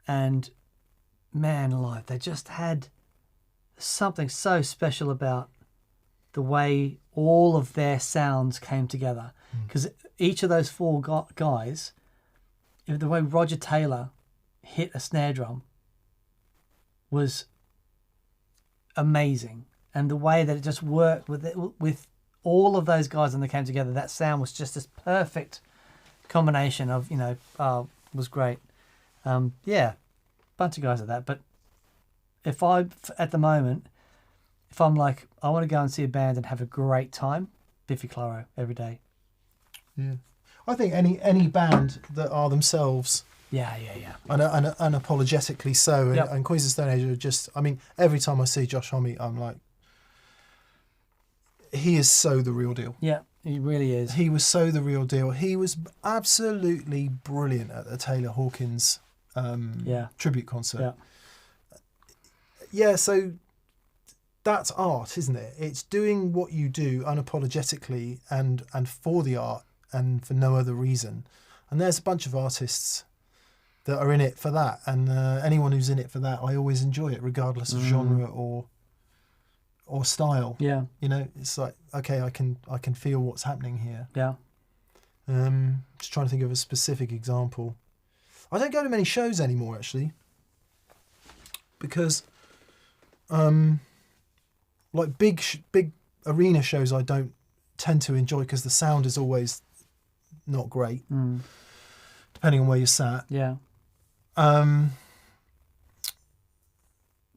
and man alive, they just had something so special about the way all of their sounds came together. Because each of those four guys, the way Roger Taylor hit a snare drum was amazing, and the way that it just worked with all of those guys and they came together, that sound was just this perfect combination of was great. Bunch of guys like that. But if I'm like, I want to go and see a band and have a great time, Biffy Clyro every day. Yeah, I think any band that are themselves unapologetically so, and Queens of the Stone Age are just, every time I see Josh Homme, I'm like, he is so the real deal. Yeah. He really is. He was so the real deal. He was absolutely brilliant at the Taylor Hawkins tribute concert. Yeah. Yeah, so that's art, isn't it? It's doing what you do unapologetically and for the art and for no other reason. And there's a bunch of artists that are in it for that. And anyone who's in it for that, I always enjoy it, regardless of genre or style. Yeah. You know, it's like, okay, I can feel what's happening here. Yeah. Just trying to think of a specific example. I don't go to many shows anymore, actually, because like big arena shows I don't tend to enjoy because the sound is always not great, depending on where you're sat. Yeah.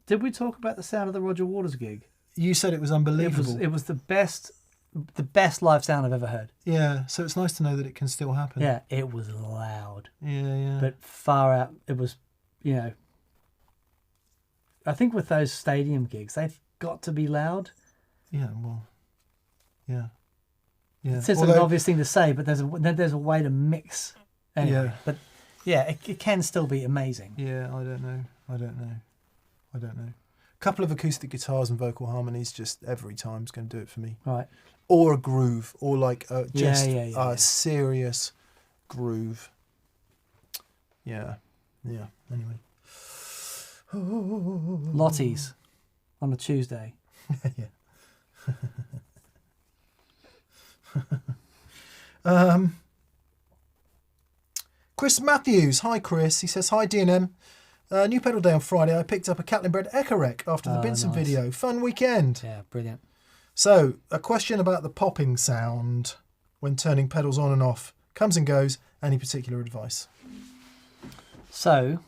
Did we talk about the sound of the Roger Waters gig? You said it was unbelievable. It was the best live sound I've ever heard. Yeah, so it's nice to know that it can still happen. Yeah, it was loud. Yeah. But far out, it was, I think with those stadium gigs, they've got to be loud. Yeah, well, yeah. It's an obvious thing to say, but there's a way to mix. Anyway. Yeah. But yeah, it can still be amazing. Yeah, I don't know. A couple of acoustic guitars and vocal harmonies just every time is going to do it for me. Right. Or a groove, or like a serious groove. Yeah. Anyway. Lotties on a Tuesday. Yeah. Chris Matthews. Hi, Chris. He says, hi, DNM. New pedal day on Friday. I picked up a Catlin Bred Echo-Rec after the Binson video. Fun weekend. Yeah, brilliant. So, a question about the popping sound when turning pedals on and off. Comes and goes. Any particular advice? So,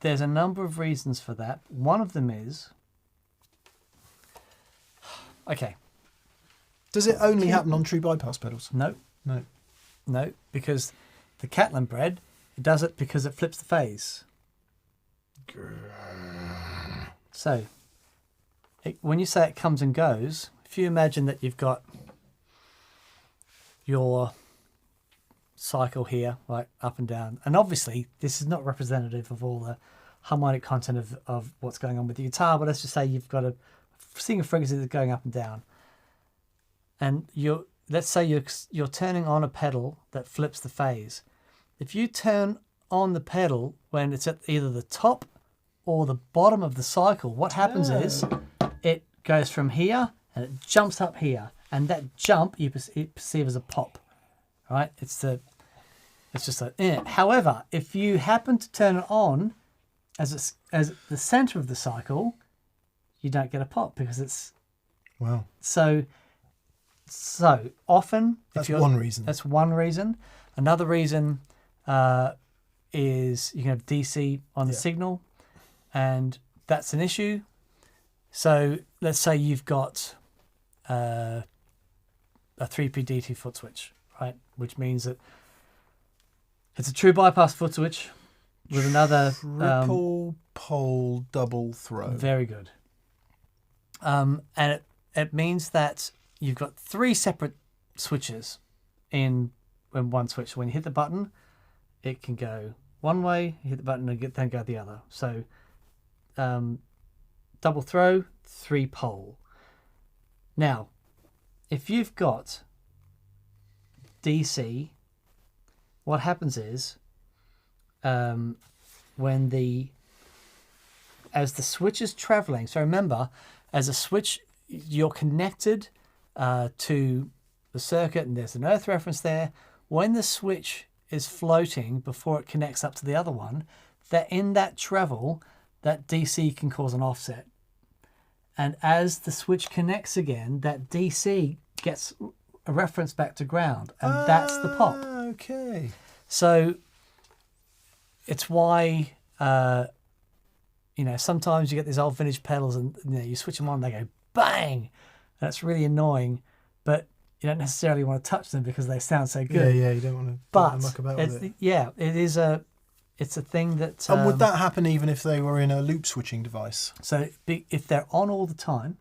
there's a number of reasons for that. One of them is... Okay. Does it only happen on true bypass pedals? No, because the Catlin Bred, it does it because it flips the phase. So, when you say it comes and goes, if you imagine that you've got your cycle here, like up and down, and obviously this is not representative of all the harmonic content of what's going on with the guitar, but let's just say you've got a single frequency that's going up and down, and let's say you're turning on a pedal that flips the phase. If you turn on the pedal when it's at either the top or the bottom of the cycle, what happens is it goes from here and it jumps up here, and that jump you perceive as a pop, right? It's just a. However, if you happen to turn it on as the center of the cycle, you don't get a pop because it's So often, that's one reason. That's one reason. Another reason is you can have DC on the signal, and that's an issue. So let's say you've got a 3P DT foot switch, right? Which means that it's a true bypass foot switch with another triple pole double throw. Very good. And it means that you've got three separate switches in one switch. So when you hit the button, it can go one way, you hit the button and then go the other. So double throw, 3-pole. Now, if you've got DC, what happens is as the switch is traveling, so remember, as a switch, you're connected to the circuit, and there's an earth reference there. When the switch is floating before it connects up to the other one, that in that travel, that DC can cause an offset. And as the switch connects again, that DC gets a reference back to ground, and that's the pop. Okay. So it's why sometimes you get these old vintage pedals and you switch them on, they go bang. That's really annoying, but you don't necessarily want to touch them because they sound so good. Yeah, you don't want to muck about with it. Yeah, it's a thing that... and would that happen even if they were in a loop switching device? So if they're on all the time,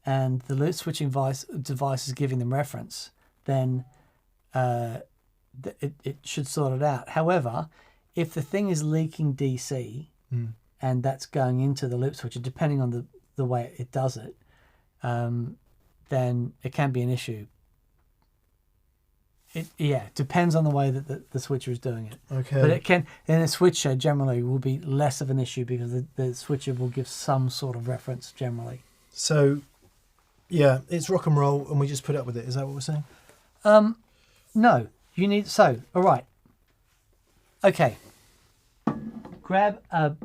and the loop switching device is giving them reference, then it should sort it out. However, if the thing is leaking DC and that's going into the loop switcher, depending on the way it does it, then it can be an issue. It depends on the way that the switcher is doing it. Okay. But it can, in a switcher generally will be less of an issue because the switcher will give some sort of reference generally. So, yeah, it's rock and roll, and we just put up with it. Is that what we're saying? No, you need, so, all right. Okay. Grab a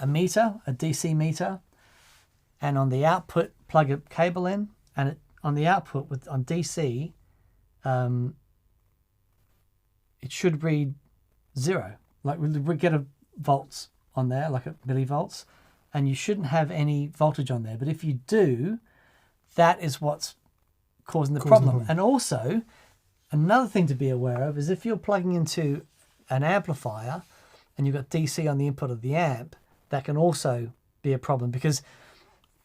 meter, a DC meter, and on the output, plug a cable in, and on the output on DC, it should read 0. Like we get a volts on there, like a millivolts, and you shouldn't have any voltage on there. But if you do, that is what's causing the problem. And also, another thing to be aware of is if you're plugging into an amplifier and you've got DC on the input of the amp, that can also be a problem because,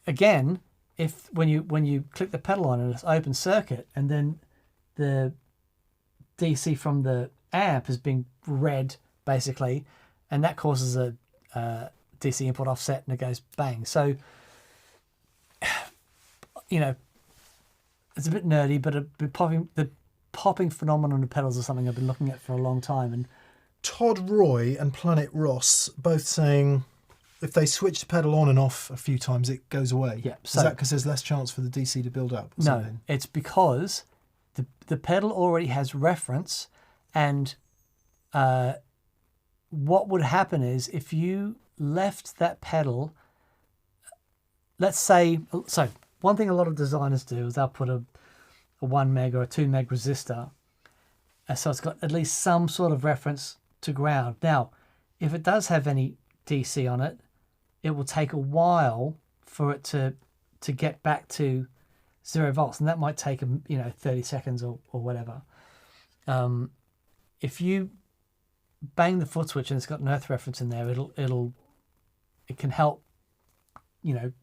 again, if when you click the pedal on and it's open circuit and then the DC from the amp is being read basically, and that causes a DC input offset and it goes bang. So, it's a bit nerdy, but the popping phenomenon of pedals is something I've been looking at for a long time. And Todd Roy and Planet Ross both saying if they switch the pedal on and off a few times, it goes away. Yeah. So, is that because there's less chance for the DC to build up? No, it's because the pedal already has reference, and what would happen is if you left that pedal, let's say, so one thing a lot of designers do is they'll put a 1 meg or a 2 meg resistor, and so it's got at least some sort of reference to ground. Now, if it does have any DC on it, it will take a while for it to get back to 0 volts, and that might take 30 seconds or whatever. If you bang the foot switch and it's got an earth reference in there, it can help, normalize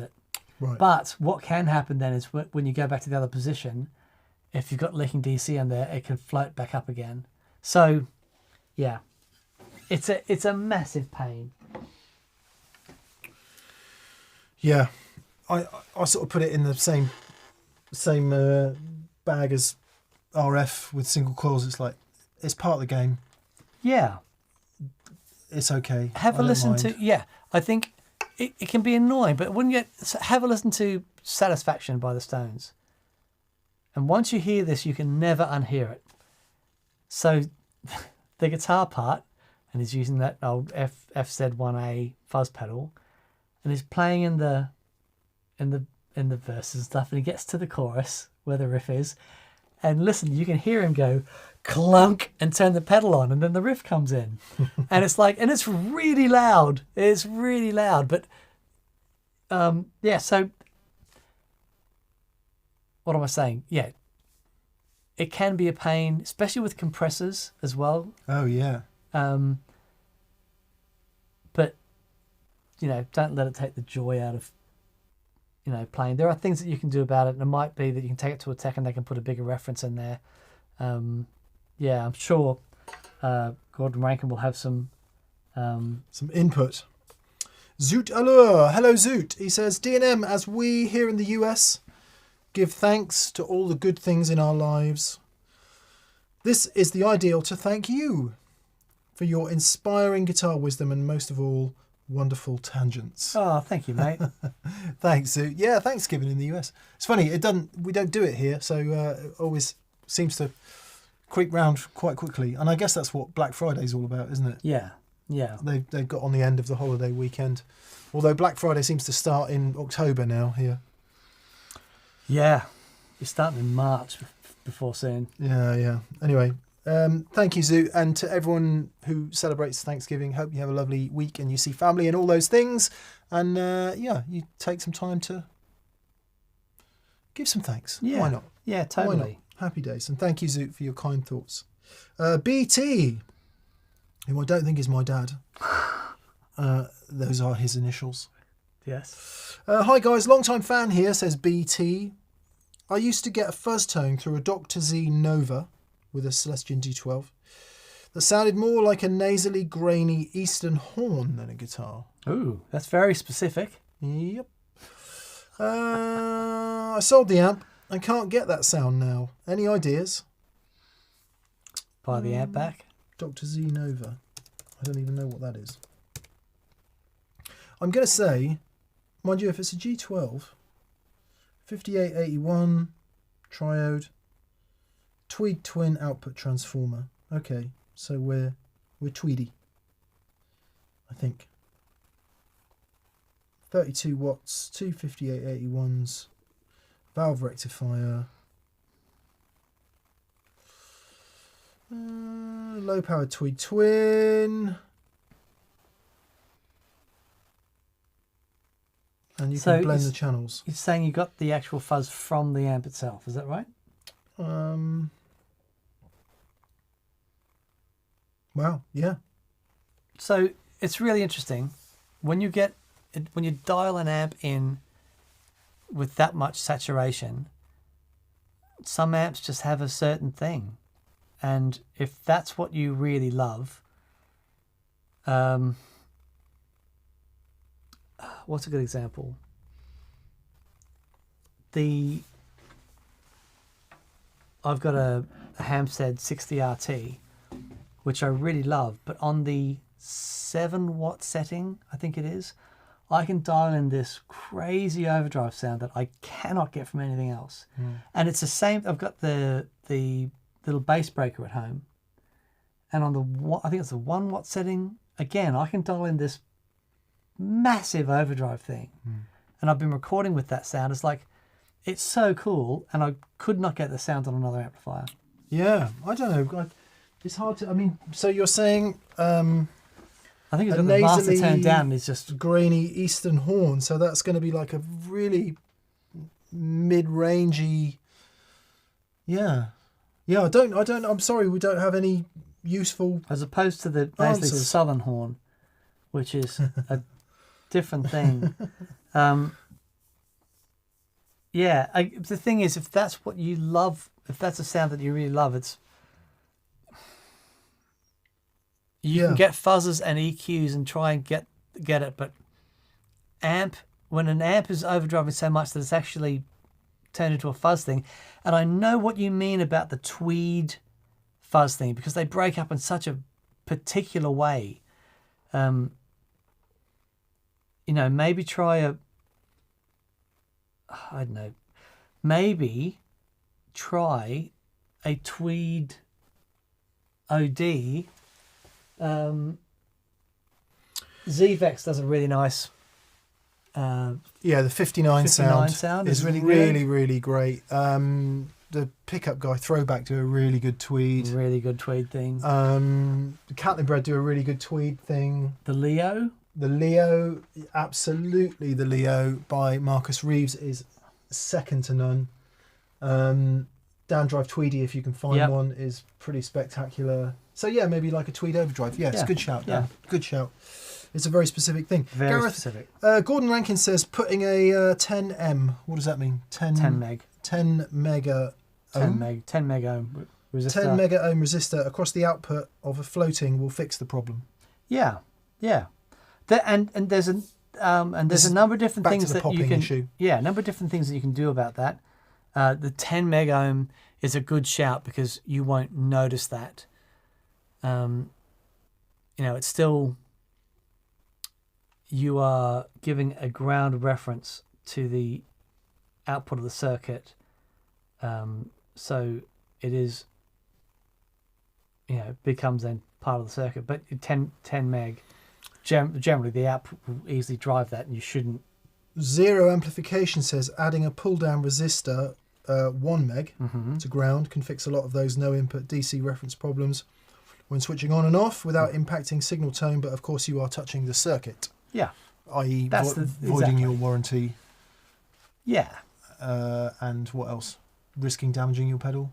it. Right. But what can happen then is when you go back to the other position, if you've got leaking DC in there, it can float back up again. So, yeah, it's a massive pain. Yeah, I sort of put it in the same bag as RF with single coils. It's like it's part of the game. Yeah, it's okay. Have a listen to I think it can be annoying, but have a listen to Satisfaction by the Stones. And once you hear this, you can never unhear it. So the guitar part, and he's using that old FZ1A fuzz pedal, and he's playing in the verse and stuff, and he gets to the chorus where the riff is, and listen, you can hear him go clunk and turn the pedal on, and then the riff comes in. And it's like, and it's really loud. It's really loud. But so what am I saying? Yeah. It can be a pain, especially with compressors as well. Oh yeah. But don't let it take the joy out of playing. There are things that you can do about it, and it might be that you can take it to a tech and they can put a bigger reference in there. I'm sure Gordon Rankin will have some input. Zoot Allure, hello Zoot. He says, D&M, as we here in the US give thanks to all the good things in our lives, this is the ideal to thank you for your inspiring guitar wisdom and most of all, wonderful tangents. Oh, thank you, mate. Thanks, Zoot. Yeah, Thanksgiving in the US. It's funny, we don't do it here, so it always seems to creep round quite quickly. And I guess that's what Black Friday's all about, isn't it? Yeah. Yeah. They've got on the end of the holiday weekend. Although Black Friday seems to start in October now here. Yeah. You're starting in March before soon. Yeah. Anyway, thank you, Zoo. And to everyone who celebrates Thanksgiving, hope you have a lovely week and you see family and all those things. And you take some time to give some thanks. Yeah. Why not? Yeah, totally. Why not? Happy days. And thank you, Zoo, for your kind thoughts. BT, who I don't think is my dad. Those are his initials. Yes. Hi guys, long time fan here, says BT. I used to get a fuzz tone through a Dr. Z Nova with a Celestion D12 that sounded more like a nasally, grainy Eastern horn than a guitar. Ooh, that's very specific. Yep. I sold the amp and can't get that sound now. Any ideas? Buy the amp back. Dr. Z Nova. I don't even know what that is. I'm going to say, mind you, if it's a G12, 5881 triode, Tweed twin output transformer. Okay, so we're Tweedy, I think. 32 watts, two 5881s, valve rectifier, low powered Tweed twin, and you can blend the channels. You're saying you got the actual fuzz from the amp itself, is that right? Wow, yeah. So it's really interesting when you dial an amp in with that much saturation. Some amps just have a certain thing, and if that's what you really love, what's a good example? I've got a Hampstead 60RT, which I really love, but on the 7-watt setting, I think it is, I can dial in this crazy overdrive sound that I cannot get from anything else. And it's the same. I've got the little bass breaker at home, and on the I think it's the 1-watt setting, again, I can dial in this massive overdrive thing. And I've been recording with that sound. It's so cool, and I could not get the sound on another amplifier. Yeah, I don't know. It's hard to. I mean, so you're saying I think it's got the master turned down. Is just grainy Eastern horn, so that's going to be like a really mid-rangey. Yeah. I don't. I'm sorry, we don't have any useful. As opposed to the basically answers. Southern horn, which is a different thing. The thing is, if that's what you love, if that's a sound that you really love, you can get fuzzes and EQs and try and get it, but when an amp is overdriving so much that it's actually turned into a fuzz thing, and I know what you mean about the Tweed fuzz thing, because they break up in such a particular way. Maybe try maybe try a Tweed OD. ZVEX does a really nice. The 59 sound is really really great. The pickup guy, Throwback, do a really good Tweed. Really good Tweed thing. The Catlin Bread do a really good Tweed thing. The Leo, absolutely. The Leo by Marcus Reeves is second to none. Down Drive Tweedy, if you can find one, is pretty spectacular. So yeah, maybe like a Tweed overdrive. Yeah, it's a good shout. Dan. Good shout. It's a very specific thing. Very specific. Gordon Rankin says putting a 10M. What does that mean? 10 meg. 10 mega ohm. 10 meg ohm resistor. 10 mega ohm resistor across the output of a floating will fix the problem. Yeah. And there's a number of different things that you can. Issue. Yeah, a number of different things that you can do about that. The 10 meg ohm is a good shout because you won't notice that. It's still, you are giving a ground reference to the output of the circuit. So it is, becomes then part of the circuit. But 10 meg, generally the output will easily drive that, and you shouldn't. Zero Amplification says adding a pull-down resistor, 1 meg to ground, can fix a lot of those no-input DC reference problems when switching on and off without impacting signal tone, but of course you are touching the circuit. Yeah. I.e. voiding your warranty. Yeah. And what else? Risking damaging your pedal?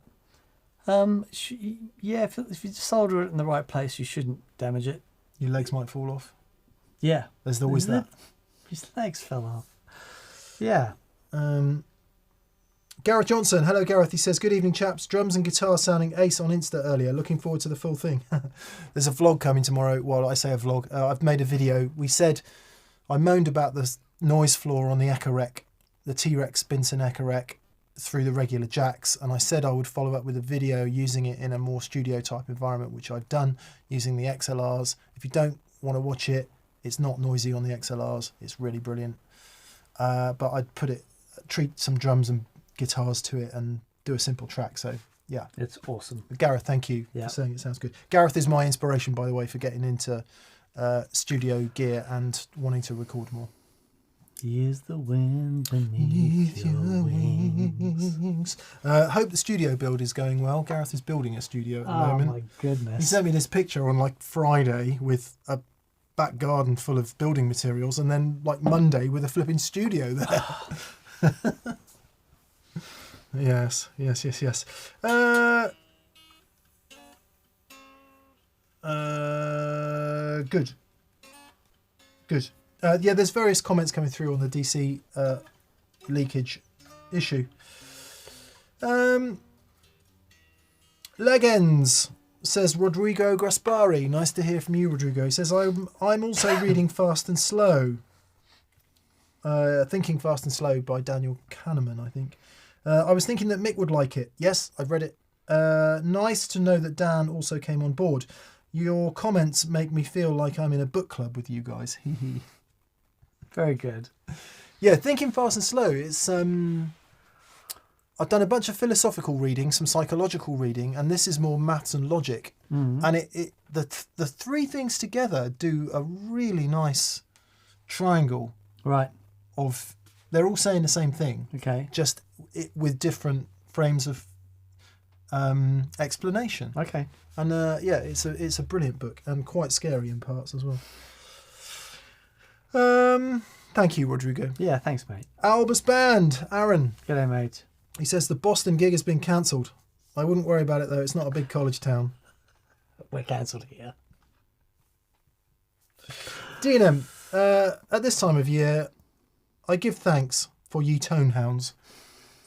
If you solder it in the right place, you shouldn't damage it. Your legs might fall off. Yeah. There's always that. His legs fell off. Yeah. Gareth Johnson. Hello, Gareth. He says, good evening, chaps. Drums and guitar sounding ace on Insta earlier. Looking forward to the full thing. There's a vlog coming tomorrow. Well, I say a vlog. I've made a video. I moaned about the noise floor on the Echo-Rec, the T-Rex Binson Echo-Rec through the regular jacks. And I said I would follow up with a video using it in a more studio type environment, which I've done using the XLRs. If you don't want to watch it, it's not noisy on the XLRs. It's really brilliant. But I'd treat some drums and guitars to it and do a simple track. So yeah, it's awesome. Gareth, thank you for saying it sounds good. Gareth is my inspiration, by the way, for getting into studio gear and wanting to record more. Is the wind beneath your wings. Hope the studio build is going well. Gareth is building a studio at the moment. Oh my goodness. He sent me this picture on like Friday with a back garden full of building materials, and then like Monday with a flipping studio there. Yes. Good. Yeah, there's various comments coming through on the DC leakage issue. Legends says Rodrigo Graspari. Nice to hear from you, Rodrigo. He says, I'm also reading Fast and Slow. Thinking Fast and Slow by Daniel Kahneman, I think. I was thinking that Mick would like it. Yes, I've read it. Nice to know that Dan also came on board. Your comments make me feel like I'm in a book club with you guys. Very good. Yeah, Thinking Fast and Slow. It's I've done a bunch of philosophical reading, some psychological reading, and this is more maths and logic. Mm. And the three things together do a really nice triangle. Right. They're all saying the same thing. Okay. Just with different frames of explanation. Okay. And yeah, it's a brilliant book and quite scary in parts as well. Thank you, Rodrigo. Yeah, thanks, mate. Albus Band, Aaron. G'day, mate. He says the Boston gig has been cancelled. I wouldn't worry about it though. It's not a big college town. We're cancelled here. D&M, at this time of year, I give thanks for you tonehounds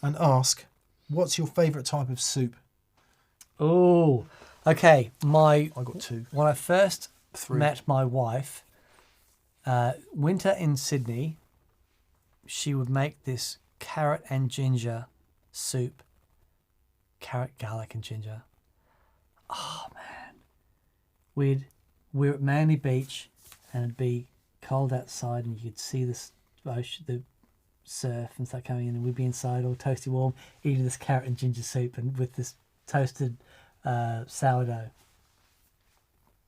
and ask, what's your favourite type of soup? Oh, okay. I got two. When I first Three. met my wife, winter in Sydney, she would make this carrot and ginger soup. Carrot, garlic and ginger. Oh, man. We're at Manly Beach and it'd be cold outside and you could see the surf and stuff coming in, and we'd be inside all toasty warm eating this carrot and ginger soup and with this toasted sourdough.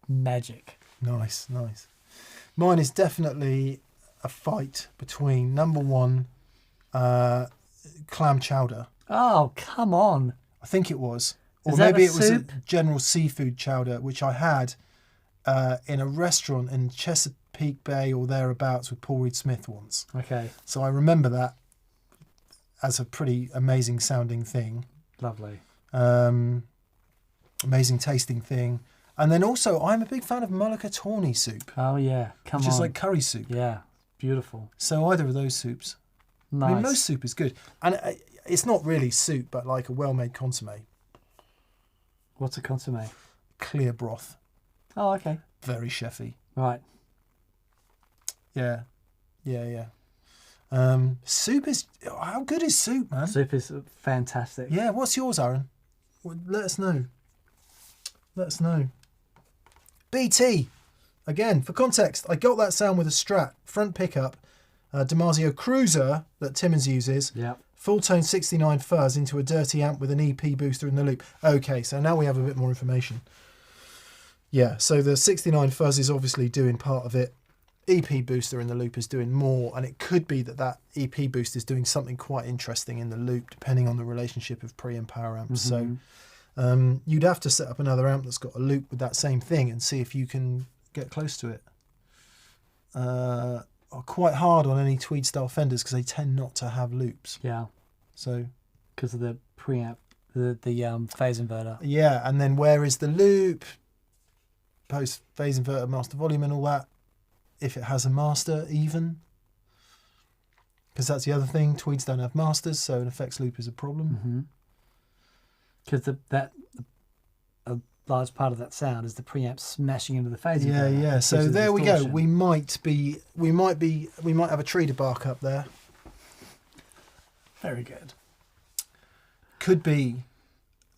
Magic. Nice. Mine is definitely a fight between number one, clam chowder. Oh, come on. I think it was. Or Is that maybe a it was soup? a general seafood chowder, which I had in a restaurant in Chesapeake Bay or thereabouts with Paul Reed Smith once. Okay. So I remember that as a pretty amazing sounding thing. Lovely. Amazing tasting thing. And then also, I'm a big fan of mulligatawny soup, Oh, yeah. Come which on. is like curry soup. Yeah. Beautiful. So either of those soups. Nice. I mean, most soup is good. And it's not really soup, but like a well-made consommé. What's a consommé? Clear broth. Oh, okay. Very chefy. Right. Yeah. Soup is... How good is soup, man? Soup is fantastic. Yeah, what's yours, Aaron? Well, let us know. BT. Again, for context, I got that sound with a Strat. Front pickup. Damasio Cruiser that Timmons uses. Yeah. Full tone 69 fuzz into a dirty amp with an EP booster in the loop. Okay, so now we have a bit more information. Yeah, so the 69 fuzz is obviously doing part of it. EP booster in the loop is doing more, and it could be that EP boost is doing something quite interesting in the loop, depending on the relationship of pre and power amps. Mm-hmm. So you'd have to set up another amp that's got a loop with that same thing and see if you can get close to it. Quite hard on any Tweed style Fenders because they tend not to have loops. Yeah. So Because of the preamp, the phase inverter. yeah, and then where is the loop? Post phase inverter, master volume, and all that. If it has a master, even. Because that's the other thing. Tweeds don't have masters, so an effects loop is a problem. Because a large part of that sound is the preamp smashing into the phasing. Yeah, player, yeah. So which is there we go. distortion. We might have a tree to bark up there. Very good. Could be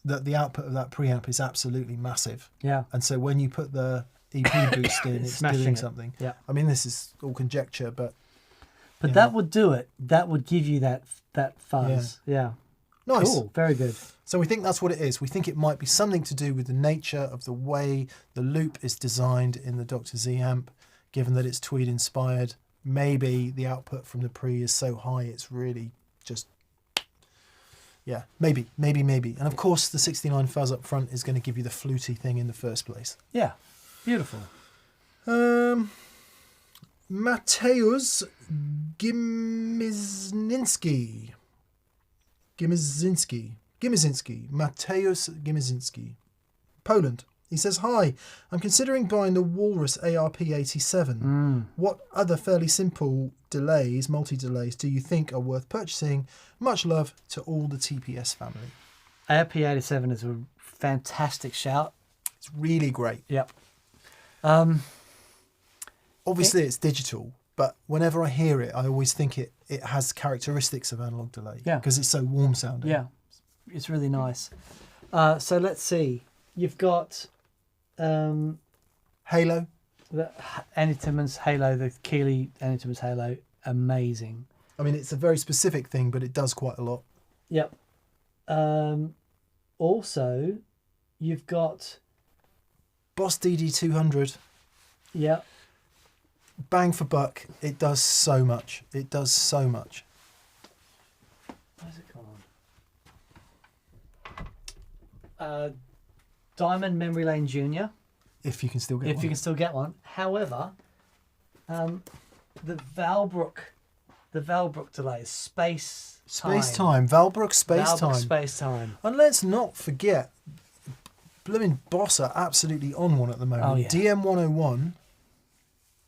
that the output of that preamp is absolutely massive, Yeah. and so when you put the EP boost in, it's Smashing doing it. something. Yeah. I mean, this is all conjecture, but But Yeah. that would do it. That would give you that fuzz. Yeah. nice. Cool. Very good. So we think that's what it is. We think it might be something to do with the nature of the way the loop is designed in the Dr. Z amp, given that it's Tweed inspired. Maybe the output from the pre is so high it's really just, yeah, maybe. And of course the 69 fuzz up front is going to give you the fluty thing in the first place. Yeah. Beautiful. Mateusz Gimizinski. Mateusz Gimizinski. Poland. He says, hi, I'm considering buying the Walrus ARP87. What other fairly simple delays, multi-delays, do you think are worth purchasing? Much love to all the TPS family. ARP87 is a fantastic shout. It's really great. Yep. Obviously, it's digital, but whenever I hear it, I always think it has characteristics of analog delay. Yeah. Because it's so warm sounding. Yeah. It's really nice. So let's see. You've got Halo. the Anytimans Halo, the Keeley Anytimans Halo. Amazing. I mean, it's a very specific thing, but it does quite a lot. Yep. Also, you've got... Boss DD200. Yep. Bang for buck. It does so much. It does so much. Where's it gone? Diamond Memory Lane Jr. If you can still get If one. you can still get one. However, the Valbrook delay is space Space-time. Valbrook Space-time. Space time. And let's not forget, blooming Boss are absolutely on one at the moment. Oh, yeah. DM101,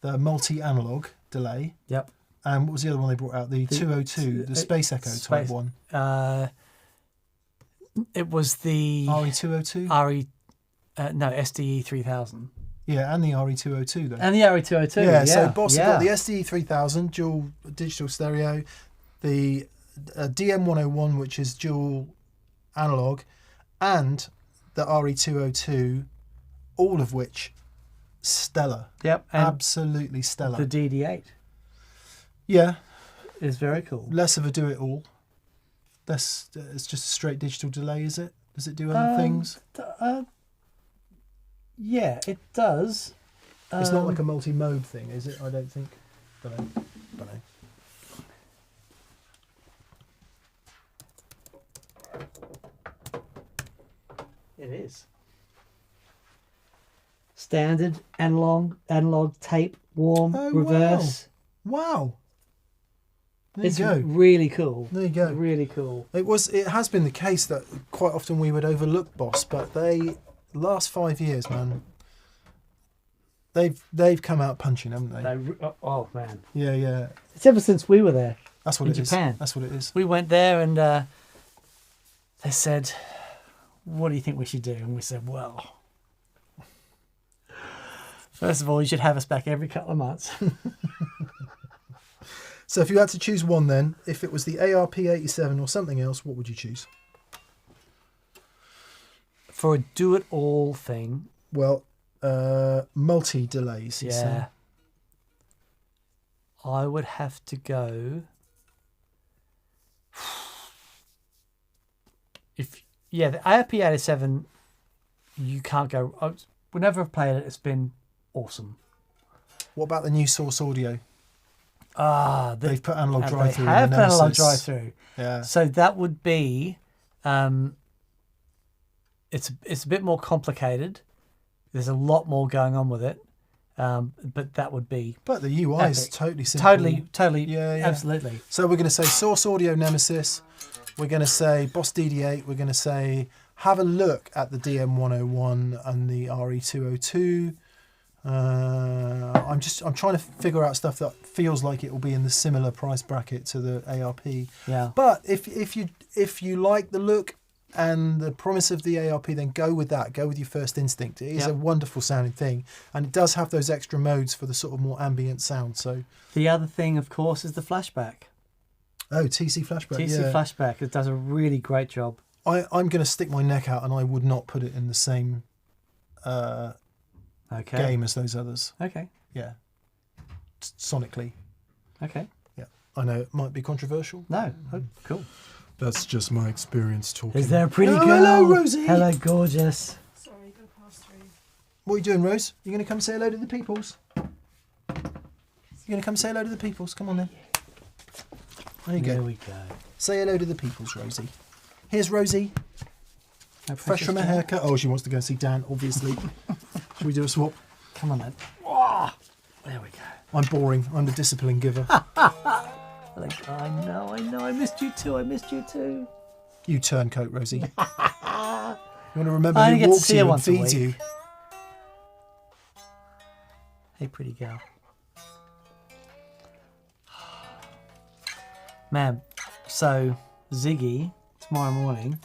the multi-analog delay. Yep. And what was the other one they brought out? The 202, the Space Echo type one. It was the RE202? SDE 3000. Yeah, and the RE202 though. And the RE202. Yeah, so Boss yeah. have got the SDE 3000 dual digital stereo, the DM101 which is dual analog, and the RE202, all of which stellar. Yep. And Absolutely stellar. the DD8 Yeah, is very cool. less of a do-it-all. It's just a straight digital delay, is it? Does it do other things? Yeah, it does. It's not like a multi-mode thing, is it? I don't think. Don't know. It is. Standard, analog, tape, warm, Oh, reverse. Wow. There It's you go. really cool. There you go. Really cool. It has been the case that quite often we would overlook Boss, but last 5 years, man, they've come out punching, haven't they? Oh man, Yeah, yeah. it's ever since we were there. That's what In it is. Japan. That's what it is. We went there and they said, "What do you think we should do?" And we said, "Well, first of all, you should have us back every couple of months." So if you had to choose one then, if it was the ARP87 or something else, what would you choose? For a do-it-all thing, Well, multi-delays, he's saying. yeah, I would have to go. The ARP87, you can't go. Whenever I've played it, it's been awesome. What about the new Source Audio? They've put analog and drive-through. They have in the analog Nemesis. drive-through. Yeah. So that would be, it's a bit more complicated. There's a lot more going on with it, but that would be But the UI is epic. totally simple. Totally, Yeah. absolutely. So we're going to say Source Audio Nemesis. We're going to say Boss DD8. We're going to say have a look at the DM101 and the RE202. I'm trying to figure out stuff that feels like it will be in the similar price bracket to the ARP. Yeah. But if you like the look and the promise of the ARP, then go with that. Go with your first instinct. It is a wonderful sounding thing, and it does have those extra modes for the sort of more ambient sound. So the other thing, of course, is the flashback. Oh, TC flashback. TC flashback. It does a really great job. I'm going to stick my neck out, and I would not put it in the same game as those others. Okay. Yeah. Sonically. Okay. Yeah. I know it might be controversial. No. Oh, cool. That's just my experience talking. Is there a pretty girl? Hello, Rosie. Hello, gorgeous. Sorry, go past through. What are you doing, Rose? You going to come say hello to the peoples? You going to come say hello to the peoples? Come on then. There you go. There we go. Say hello to the peoples, Rosie. Here's Rosie. Fresh from a haircut. Oh, she wants to go and see Dan, obviously. Should we do a swap? Come on then. Oh, there we go. I'm boring. I'm the discipline giver. I know. I missed you too. You turncoat, Rosie. You want to remember I who get to walks see her you and once a feeds week. you. Hey, pretty girl. Man, so Ziggy, tomorrow morning,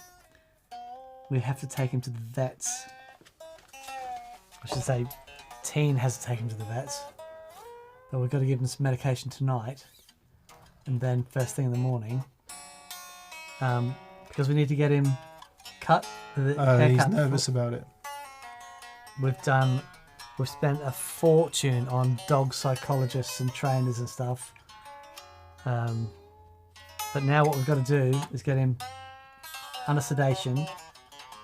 we have to take him to the vets. I should say, Teen has to take him to the vets. But we've got to give him some medication tonight. And then first thing in the morning, because we need to get him cut. He's nervous about it. We've spent a fortune on dog psychologists and trainers and stuff. But now what we've got to do is get him under sedation,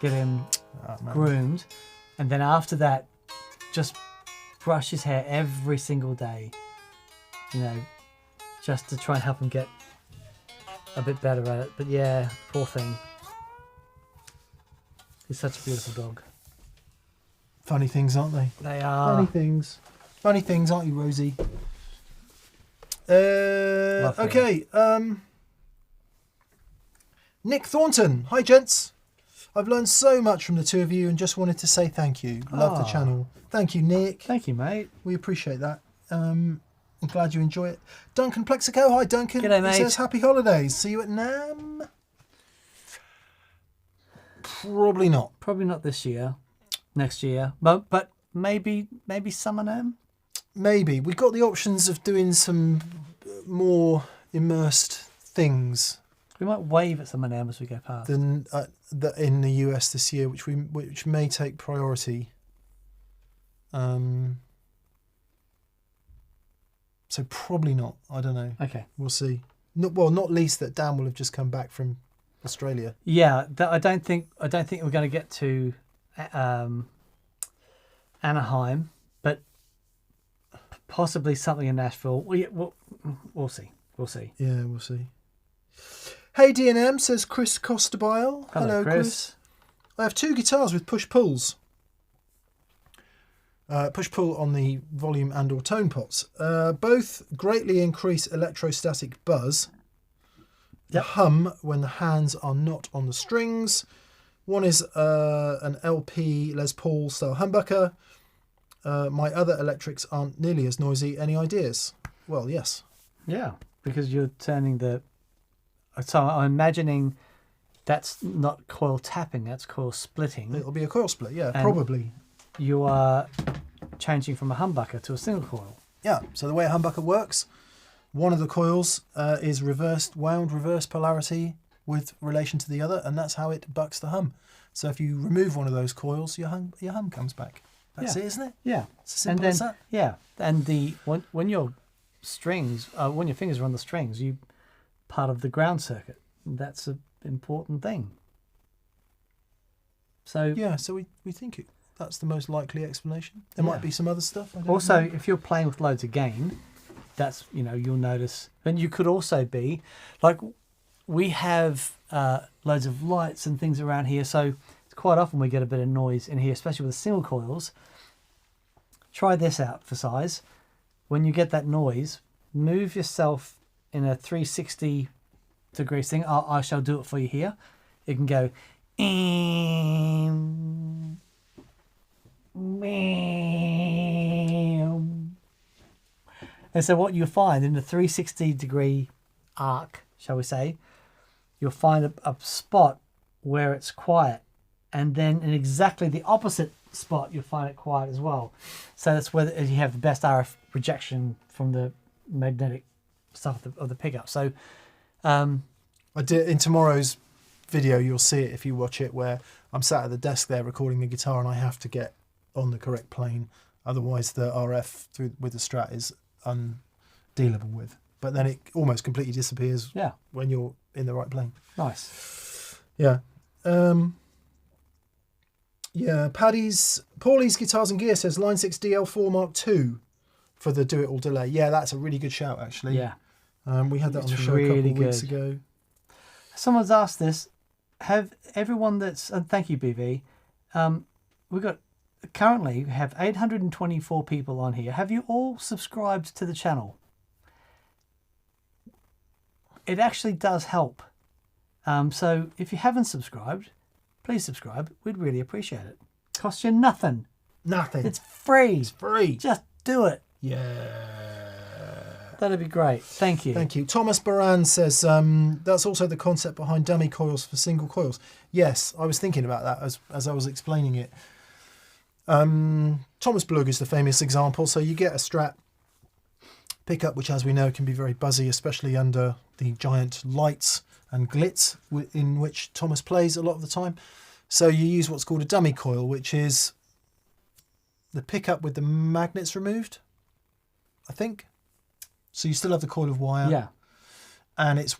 get him groomed, and then after that, just brush his hair every single day. You know, just to try and help him get a bit better at it. But yeah, poor thing. He's such a beautiful dog. Funny things, aren't they? They are. Funny things. Funny things, aren't you, Rosie? Okay. Nick Thornton. Hi, gents. I've learned so much from the two of you and just wanted to say thank you. Love the channel. Thank you, Nick. Thank you, mate. We appreciate that. I'm glad you enjoy it. Duncan Plexico. Hi, Duncan. G'day, mate. He says happy holidays. See you at NAM. Probably not. Probably not this year. Next year. But maybe summer NAM? Maybe. We've got the options of doing some more immersed things We might wave at some NAM as we go past. than in the US this year, which may take priority. So probably not. I don't know. Okay. We'll see. Not least that Dan will have just come back from Australia. Yeah, I don't think we're going to get to Anaheim, but possibly something in Nashville. We'll see. We'll see. Yeah, we'll see. Hey D&M, says Chris Costabile. Hello, Chris. I have two guitars with push-pulls. Push-pull on the volume and or tone pots. Both greatly increase electrostatic buzz. Yep. Hum when the hands are not on the strings. One is an LP Les Paul style humbucker. My other electrics aren't nearly as noisy. Any ideas? Well, yes. Yeah, because you're turning the... So I'm imagining that's not coil tapping, that's coil splitting. It'll be a coil split, yeah, And probably. You are changing from a humbucker to a single coil. Yeah, so the way a humbucker works, one of the coils is wound reverse polarity with relation to the other, and that's how it bucks the hum. So if you remove one of those coils, your hum comes back. That's it, isn't it? Yeah. It's as simple as that. Yeah, and when your strings, when your fingers are on the strings, you part of the ground circuit. That's an important thing. So yeah, so we think that's the most likely explanation. There might be some other stuff. I don't also, know. if you're playing with loads of gain, that's you'll notice. And you could also be like we have loads of lights and things around here, so quite often we get a bit of noise in here, especially with the single coils. Try this out for size. When you get that noise, move yourself in a 360 degrees thing. I shall do it for you here. It can go. meow. And so what you find in the 360-degree arc, shall we say, you'll find a spot where it's quiet, and then in exactly the opposite spot you'll find it quiet as well. So that's where you have the best RF rejection from the magnetic stuff of the pickup. So I did in tomorrow's video, you'll see it if you watch it, where I'm sat at the desk there recording the guitar and I have to get on the correct plane, otherwise the RF with the Strat is undealable with. But then it almost completely disappears when you're in the right plane. Nice. Yeah. Paulie's Guitars and Gear says Line 6 DL4 Mark II for the Do It All delay. Yeah, that's a really good shout, actually. Yeah. We had that on the show really a couple of weeks good. ago. Someone's asked this. Have everyone that's... And thank you, BV. We've got... Currently, we have 824 people on here. Have you all subscribed to the channel? It actually does help. So if you haven't subscribed, please subscribe. We'd really appreciate it. Costs you nothing. Nothing. It's free. It's free. Just do it. Yeah. That'd be great. Thank you. Thank you. Thomas Baran says that's also the concept behind dummy coils for single coils. Yes, I was thinking about that as I was explaining it. Thomas Blug is the famous example. So you get a Strat pickup, which, as we know, can be very buzzy, especially under the giant lights and glitz in which Thomas plays a lot of the time. So you use what's called a dummy coil, which is the pickup with the magnets removed, I think. So you still have the coil of wire. Yeah. And it's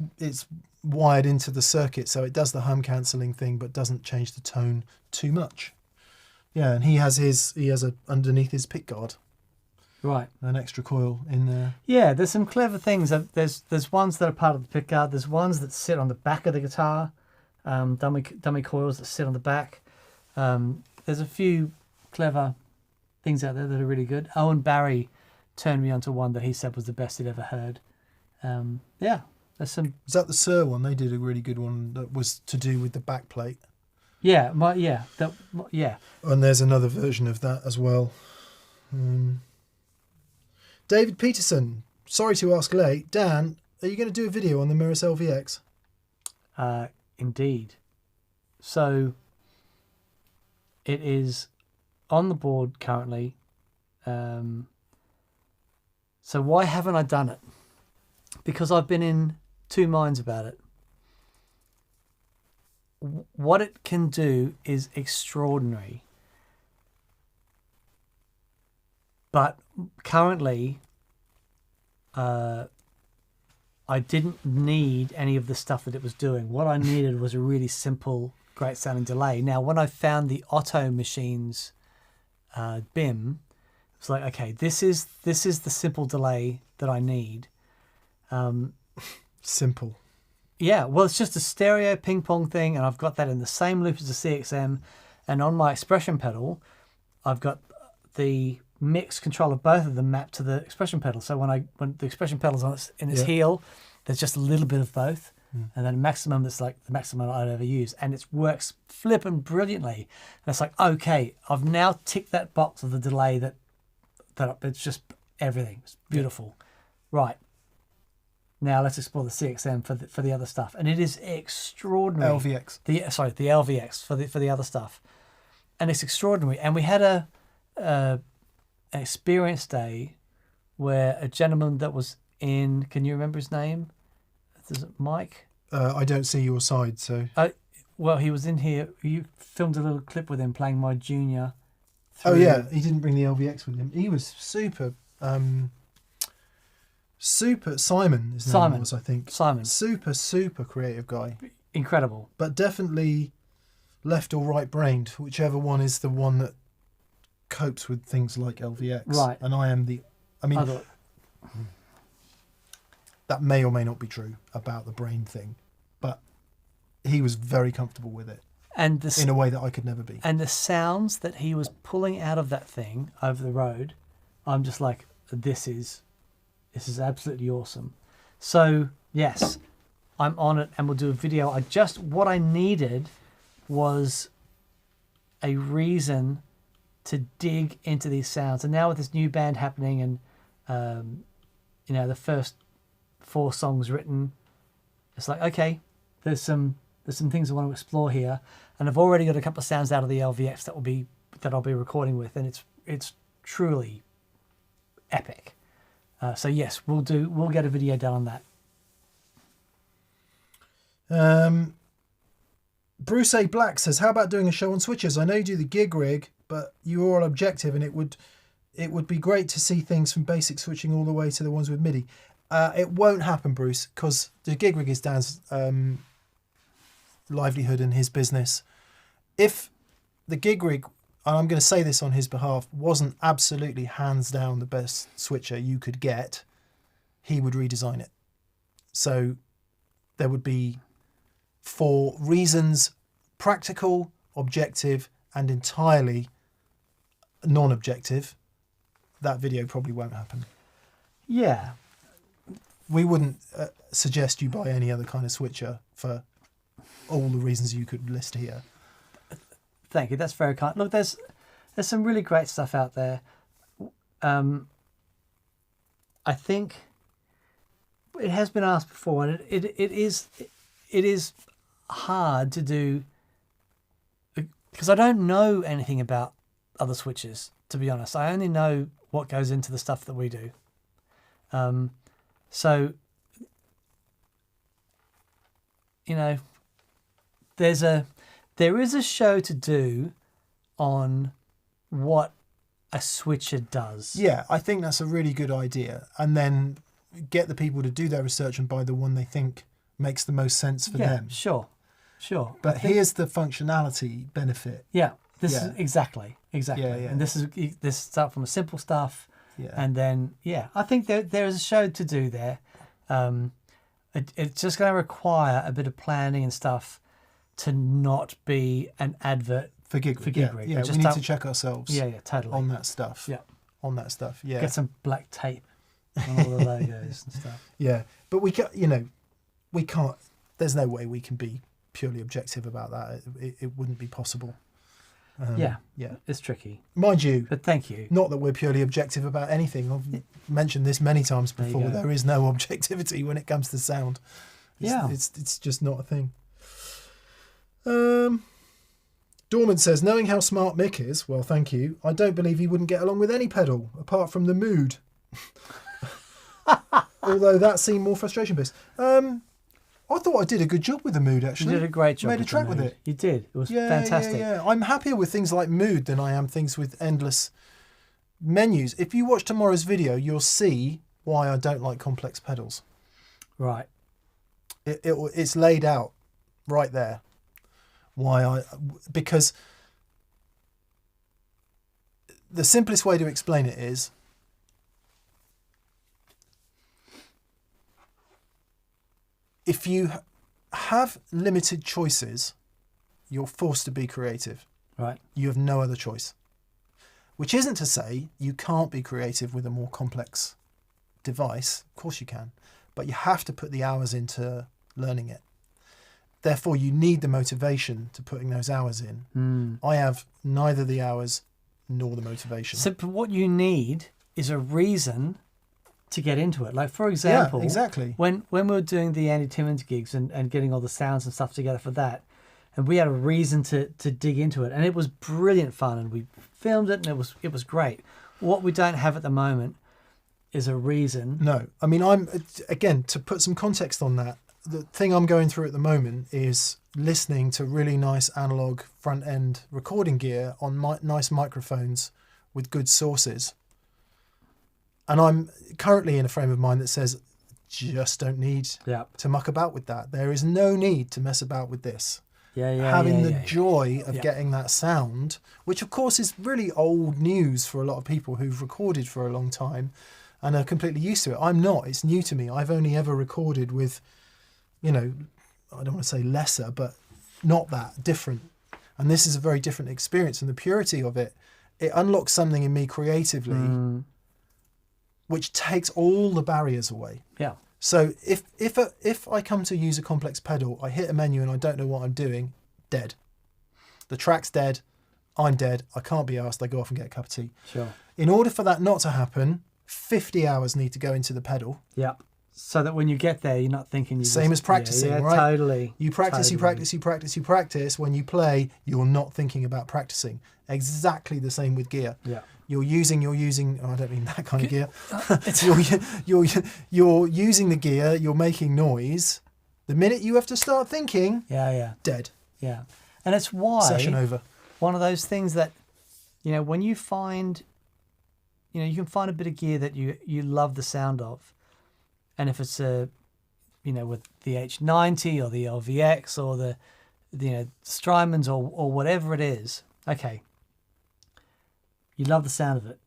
wired into the circuit, so it does the hum cancelling thing, but doesn't change the tone too much. Yeah, and he has underneath his pick guard. Right. An extra coil in there. Yeah, there's some clever things. There's ones that are part of the pickguard. There's ones that sit on the back of the guitar, dummy coils that sit on the back. There's a few clever things out there that are really good. Owen Barry turned me onto one that he said was the best he'd ever heard. Yeah, there's some. Is that the Sir one? They did a really good one that was to do with the back plate. Yeah, yeah. And there's another version of that as well. David Peterson, sorry to ask late. Dan, are you going to do a video on the Mirror's LVX? Indeed. So it is on the board currently. So why haven't I done it? Because I've been in two minds about it. What it can do is extraordinary. But currently, I didn't need any of the stuff that it was doing. What I needed was a really simple, great sounding delay. Now, when I found the Otto Machines BIM, it was like, okay, this is the simple delay that I need. Simple. Yeah, well, it's just a stereo ping pong thing, and I've got that in the same loop as the CXM. And on my expression pedal, I've got the mix control of both of them mapped to the expression pedal. So when the expression pedal's on in its heel, there's just a little bit of both, and then maximum that's like the maximum I'd ever use, and it works flipping brilliantly. And it's like, okay, I've now ticked that box of the delay that it's just everything. It's beautiful, right? Now let's explore the CXM for the other stuff, and it is extraordinary. LVX. The LVX for the other stuff, and it's extraordinary. And we had an experience day where a gentleman that was in, can you remember his name? Is it Mike? I don't see your side, so. Well, he was in here. You filmed a little clip with him playing my Junior. Oh yeah, he didn't bring the LVX with him. He was super. Simon, his name was, I think. Simon. Super creative guy. Incredible. But definitely left or right brained, whichever one is the one that copes with things like LVX. Right. And I am that may or may not be true about the brain thing, but he was very comfortable with it. And in a way that I could never be. And the sounds that he was pulling out of that thing over the road, I'm just like, this is absolutely awesome. So yes, I'm on it, and we'll do a video. What I needed was a reason to dig into these sounds. And now with this new band happening, and the first 4 songs written, it's like, okay, there's some things I want to explore here, and I've already got a couple of sounds out of the LVX that I'll be recording with, and it's truly epic. So yes, we'll get a video done on that. Bruce A. Black says, how about doing a show on switches? I know you do the gig rig, but you're all objective, and it would be great to see things from basic switching all the way to the ones with MIDI. It won't happen, Bruce, because the gig rig is Dan's livelihood and his business. If the gig rig, and I'm going to say this on his behalf, wasn't absolutely hands down the best switcher you could get, he would redesign it. So there would be, for reasons practical, objective, and entirely non-objective, that video probably won't happen. Yeah. We wouldn't suggest you buy any other kind of switcher for all the reasons you could list here. Thank you. That's very kind. Look, there's some really great stuff out there. I think it has been asked before, and it is hard to do, because I don't know anything about other switches, to be honest. I only know what goes into the stuff that we do. So, there is a show to do on what a switcher does. Yeah, I think that's a really good idea. And then get the people to do their research and buy the one they think makes the most sense for them. Sure. But here's the functionality benefit. Yeah, this is exactly. Yeah. And this starts from a simple stuff. Yeah. And then, I think there is a show to do there. It's just going to require a bit of planning and stuff to not be an advert for gig rig. Yeah, we need to check ourselves. Yeah, totally. On that stuff. Yeah. On that stuff. Yeah. Get some black tape on all the logos and stuff. Yeah, but we can't. There's no way we can be purely objective about that. It wouldn't be possible. Yeah, yeah, it's tricky. Mind you, but thank you. Not that we're purely objective about anything. I've mentioned this many times before. There is no objectivity when it comes to sound. It's just not a thing. Dormant says, knowing how smart Mick is, well, thank you. I don't believe he wouldn't get along with any pedal apart from the mood. Although that seemed more frustration based. I thought I did a good job with the mood, actually. You did a great job. Made a track with it. You did. It was fantastic. Yeah. I'm happier with things like mood than I am things with endless menus. If you watch tomorrow's video, you'll see why I don't like complex pedals. Right. It's laid out right there. Because the simplest way to explain it is, if you have limited choices, you're forced to be creative. Right. You have no other choice. Which isn't to say you can't be creative with a more complex device. Of course you can. But you have to put the hours into learning it. Therefore, you need the motivation to putting those hours in. I have neither the hours nor the motivation. So what you need is a reason to get into it. Like, for example, exactly. When we were doing the Andy Timmons gigs and getting all the sounds and stuff together for that, and we had a reason to dig into it, and it was brilliant fun, and we filmed it, and it was great. What we don't have at the moment is a reason. No, I mean, again, to put some context on that, the thing I'm going through at the moment is listening to really nice analog front end recording gear on nice microphones with good sources. And I'm currently in a frame of mind that says, just don't need to muck about with that. There is no need to mess about with this. Having the joy of getting that sound, which of course is really old news for a lot of people who've recorded for a long time and are completely used to it. I'm not. It's new to me. I've only ever recorded with, I don't want to say lesser, but not that different. And this is a very different experience. And the purity of it unlocks something in me creatively, which takes all the barriers away. Yeah. So if I come to use a complex pedal, I hit a menu and I don't know what I'm doing, dead. The track's dead. I'm dead. I can't be asked. I go off and get a cup of tea. Sure. In order for that not to happen, 50 hours need to go into the pedal. Yeah. So that when you get there, you're not thinking. Same as practicing, yeah, right? Totally. You practice, totally. you practice, you practice, you practice. When you play, you're not thinking about practicing. Exactly the same with gear. Yeah. You're using. Oh, I don't mean that kind of gear. you're using the gear. You're making noise. The minute you have to start thinking, Yeah. dead. Yeah. And it's why Session over. one of those things that, when you find, you can find a bit of gear that you love the sound of, and if it's with the H90 or the LVX or the Strymons or whatever it is, okay, you love the sound of it,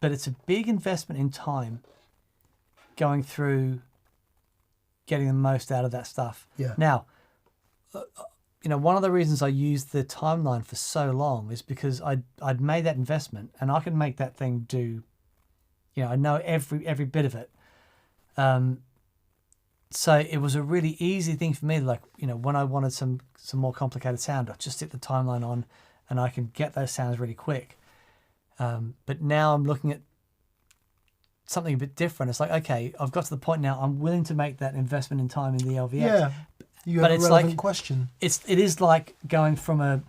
but it's a big investment in time going through getting the most out of that stuff. Yeah. Now, one of the reasons I used the timeline for so long is because I'd made that investment and I can make that thing do, I know every bit of it. So it was a really easy thing for me, like, when I wanted some more complicated sound, I just stick the timeline on and I can get those sounds really quick. But now I'm looking at something a bit different. It's like, okay, I've got to the point now, I'm willing to make that investment in time in the LVX. Yeah. You have But a it's relevant like- question. It is like going from a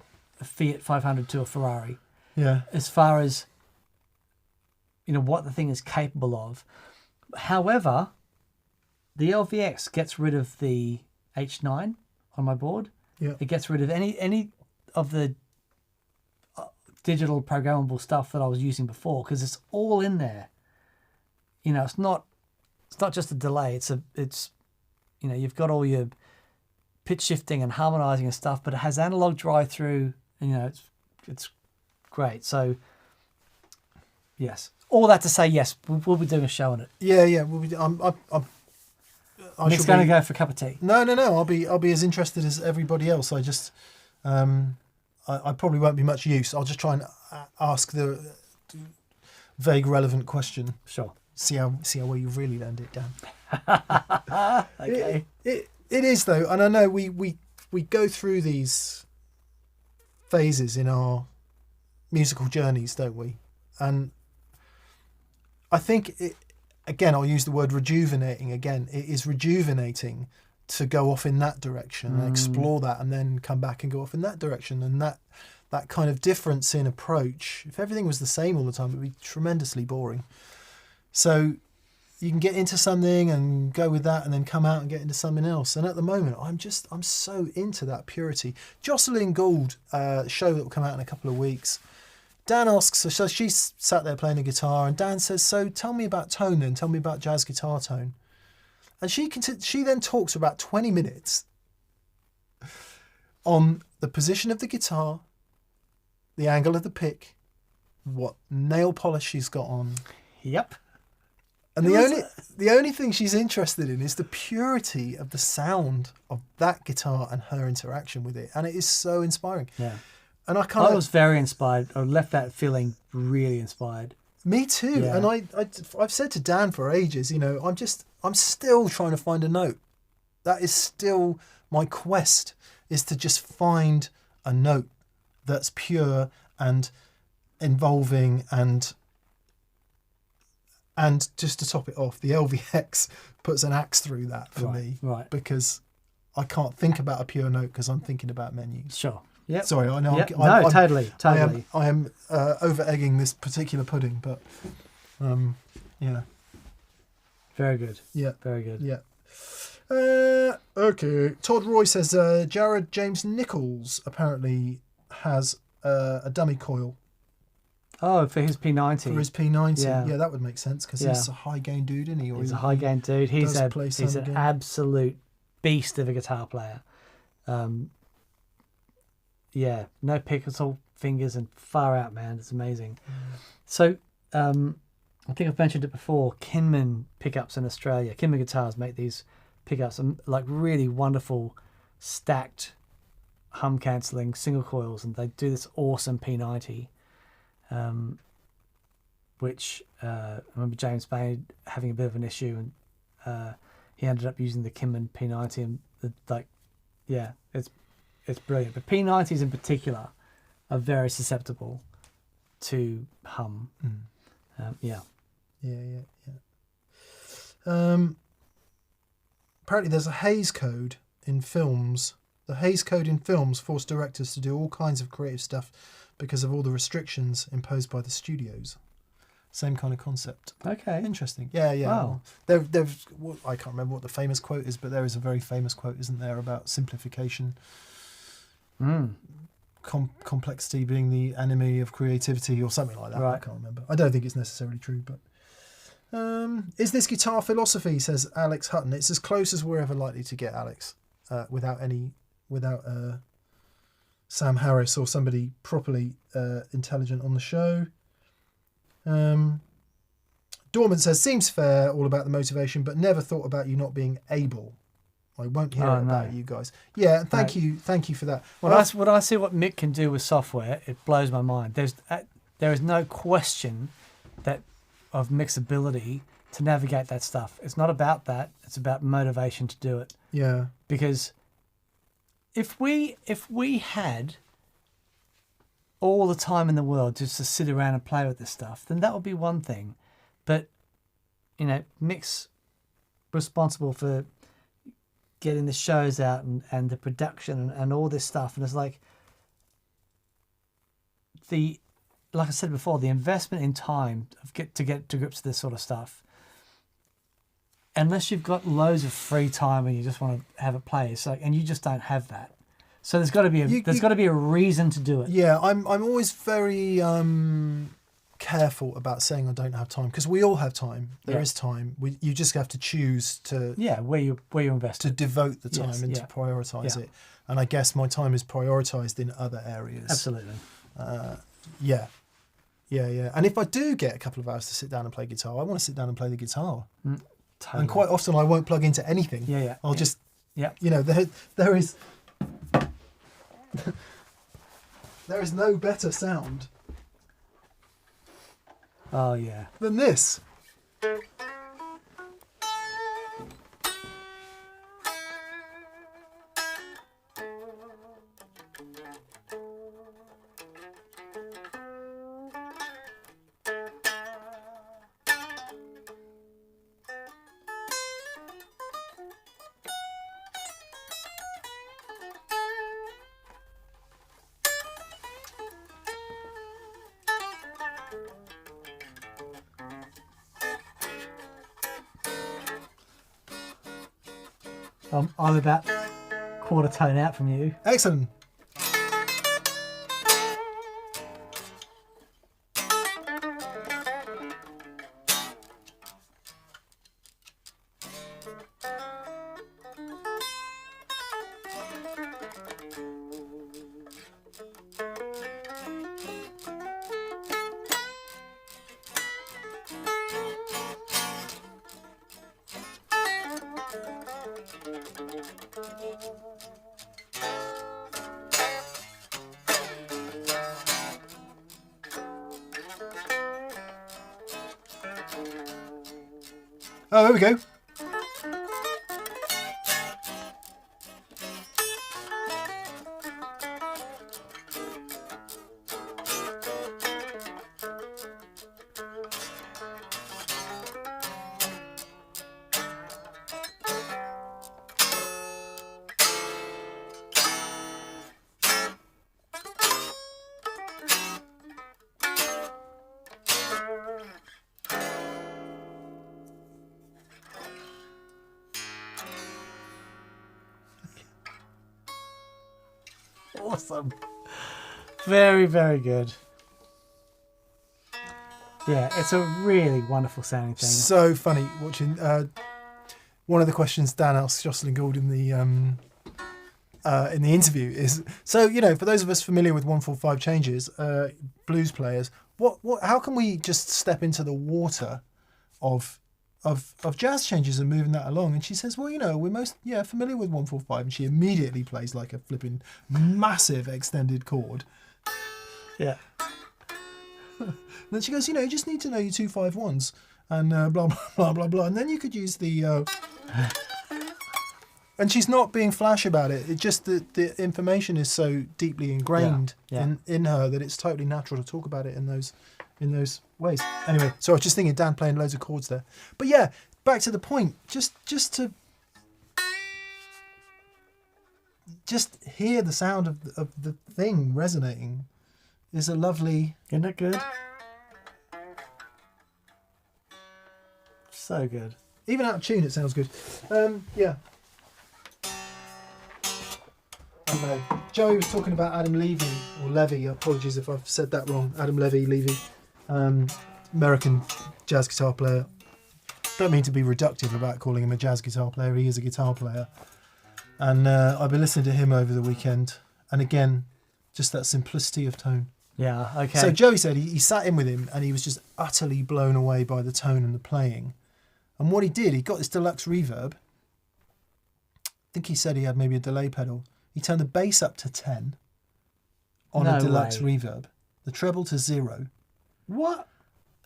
Fiat 500 to a Ferrari, Yeah. as far as what the thing is capable of. However, the LVX gets rid of the H9 on my board. Yeah. It gets rid of any of the digital programmable stuff that I was using before, because it's all in there. It's not just a delay. It's you've got all your pitch shifting and harmonizing and stuff, but it has analog drive through, and it's great. So yes, all that to say, yes, we'll be doing a show on it. Yeah. We'll be, Nick's going to go for a cup of tea. No. I'll be as interested as everybody else. I just, I probably won't be much use. I'll just try and ask the vague, relevant question. Sure. See how well you really learned it down. Okay. It is though, and I know we go through these phases in our musical journeys, don't we? And I think again, I'll use the word rejuvenating again. It is rejuvenating to go off in that direction and explore that, and then come back and go off in that direction. And that kind of difference in approach, if everything was the same all the time, it would be tremendously boring. So you can get into something and go with that, and then come out and get into something else. And at the moment, I'm so into that purity. Jocelyn Gould, show that will come out in a couple of weeks. Dan asks her, so she's sat there playing the guitar, and Dan says, so tell me about tone then, tell me about jazz guitar tone. And she then talks for about 20 minutes on the position of the guitar, the angle of the pick, what nail polish she's got on. Yep. And the only thing she's interested in is the purity of the sound of that guitar and her interaction with it. And it is so inspiring. Yeah. And I was very inspired. I left that feeling really inspired. Me too. Yeah. And I've said to Dan for ages, I'm still trying to find a note. That is still my quest, is to just find a note that's pure and involving. And just to top it off, the LVX puts an axe through that for me. Right. Because I can't think about a pure note because I'm thinking about menus. Sure. Yep. Sorry, I know. Yep. I'm Totally. I am over egging this particular pudding, but yeah. Very good. Yeah. Very good. Yeah. Okay. Todd Roy says Jared James Nichols apparently has a dummy coil Oh, for his P90. for his P90. Yeah. Yeah, that would make sense because he's a high gain dude, isn't he? Or He's a high gain dude. He's does play some an game. absolute beast of a guitar player. Yeah, no pick at all fingers and far out, man. It's amazing. So, I think I've mentioned it before. Kinman pickups in Australia. Kinman guitars make these pickups, like really wonderful stacked hum cancelling single coils, and they do this awesome P90, which I remember James Bain having a bit of an issue, and he ended up using the Kinman P90, and it's brilliant. But P90s in particular are very susceptible to hum. Yeah. Apparently there's a Hays Code in films. The Hays Code in films forced directors to do all kinds of creative stuff because of all the restrictions imposed by the studios. Same kind of concept. Okay. Interesting. Yeah. Wow. There's I can't remember what the famous quote is, but there is a very famous quote, isn't there, about simplification. Complexity being the enemy of creativity or something like that. Right. I can't remember. I don't think it's necessarily true, but... is this guitar philosophy, says Alex Hutton. It's as close as we're ever likely to get, Alex, without Sam Harris or somebody properly intelligent on the show. Dormant says, seems fair, all about the motivation, but never thought about you not being able. I won't hear it about you guys. Yeah, thank you for that. When I see what Mick can do with software, it blows my mind. There is no question of Mick's ability to navigate that stuff. It's not about that. It's about motivation to do it. Yeah. Because if we had all the time in the world just to sit around and play with this stuff, then that would be one thing. But, Mick's responsible for getting the shows out and the production and all this stuff. And it's like I said before, the investment in time to get to grips with this sort of stuff, unless you've got loads of free time and you just want to have it play, it's like, and you just don't have that. So there's got to be a reason to do it. Yeah, I'm always very careful about saying I don't have time, because we all have time. There is time. You just have to choose to where you invest to devote the time and to prioritize it. And I guess my time is prioritized in other areas. Absolutely. Yeah. And if I do get a couple of hours to sit down and play guitar, I want to sit down and play the guitar. Totally. And quite often I won't plug into anything. I'll just there is there is no better sound than this. I'm about quarter tone out from you. Excellent. Oh, there we go. Awesome. Very, very good. Yeah, it's a really wonderful sounding thing. So funny watching. One of the questions Dan asked Jocelyn Gould in the interview is, so, for those of us familiar with 1-4-5 changes, blues players, how can we just step into the water of jazz changes and moving that along? And she says, well, we're most familiar with 1-4-5, and she immediately plays like a flipping massive extended chord. Yeah. And then she goes, you just need to know your 2-5-1s and blah blah blah blah blah, and then you could use the And she's not being flash about it. It just the information is so deeply ingrained in her that it's totally natural to talk about it in those ways. Anyway, so I was just thinking Dan playing loads of chords there. But yeah, back to the point. Just hear the sound of the thing resonating is a lovely... Isn't it good? So good. Even out of tune, it sounds good. Yeah. I don't know. Joey was talking about Adam Levy, or Levy, apologies if I've said that wrong. Adam Levy, American jazz guitar player. Don't mean to be reductive about calling him a jazz guitar player, he is a guitar player. And I've been listening to him over the weekend, and again, just that simplicity of tone. Yeah, okay. So Joey said he sat in with him and he was just utterly blown away by the tone and the playing. And what he did, he got this deluxe reverb. I think he said he had maybe a delay pedal. He turned the bass up to 10 on a deluxe reverb, the treble to 0. What?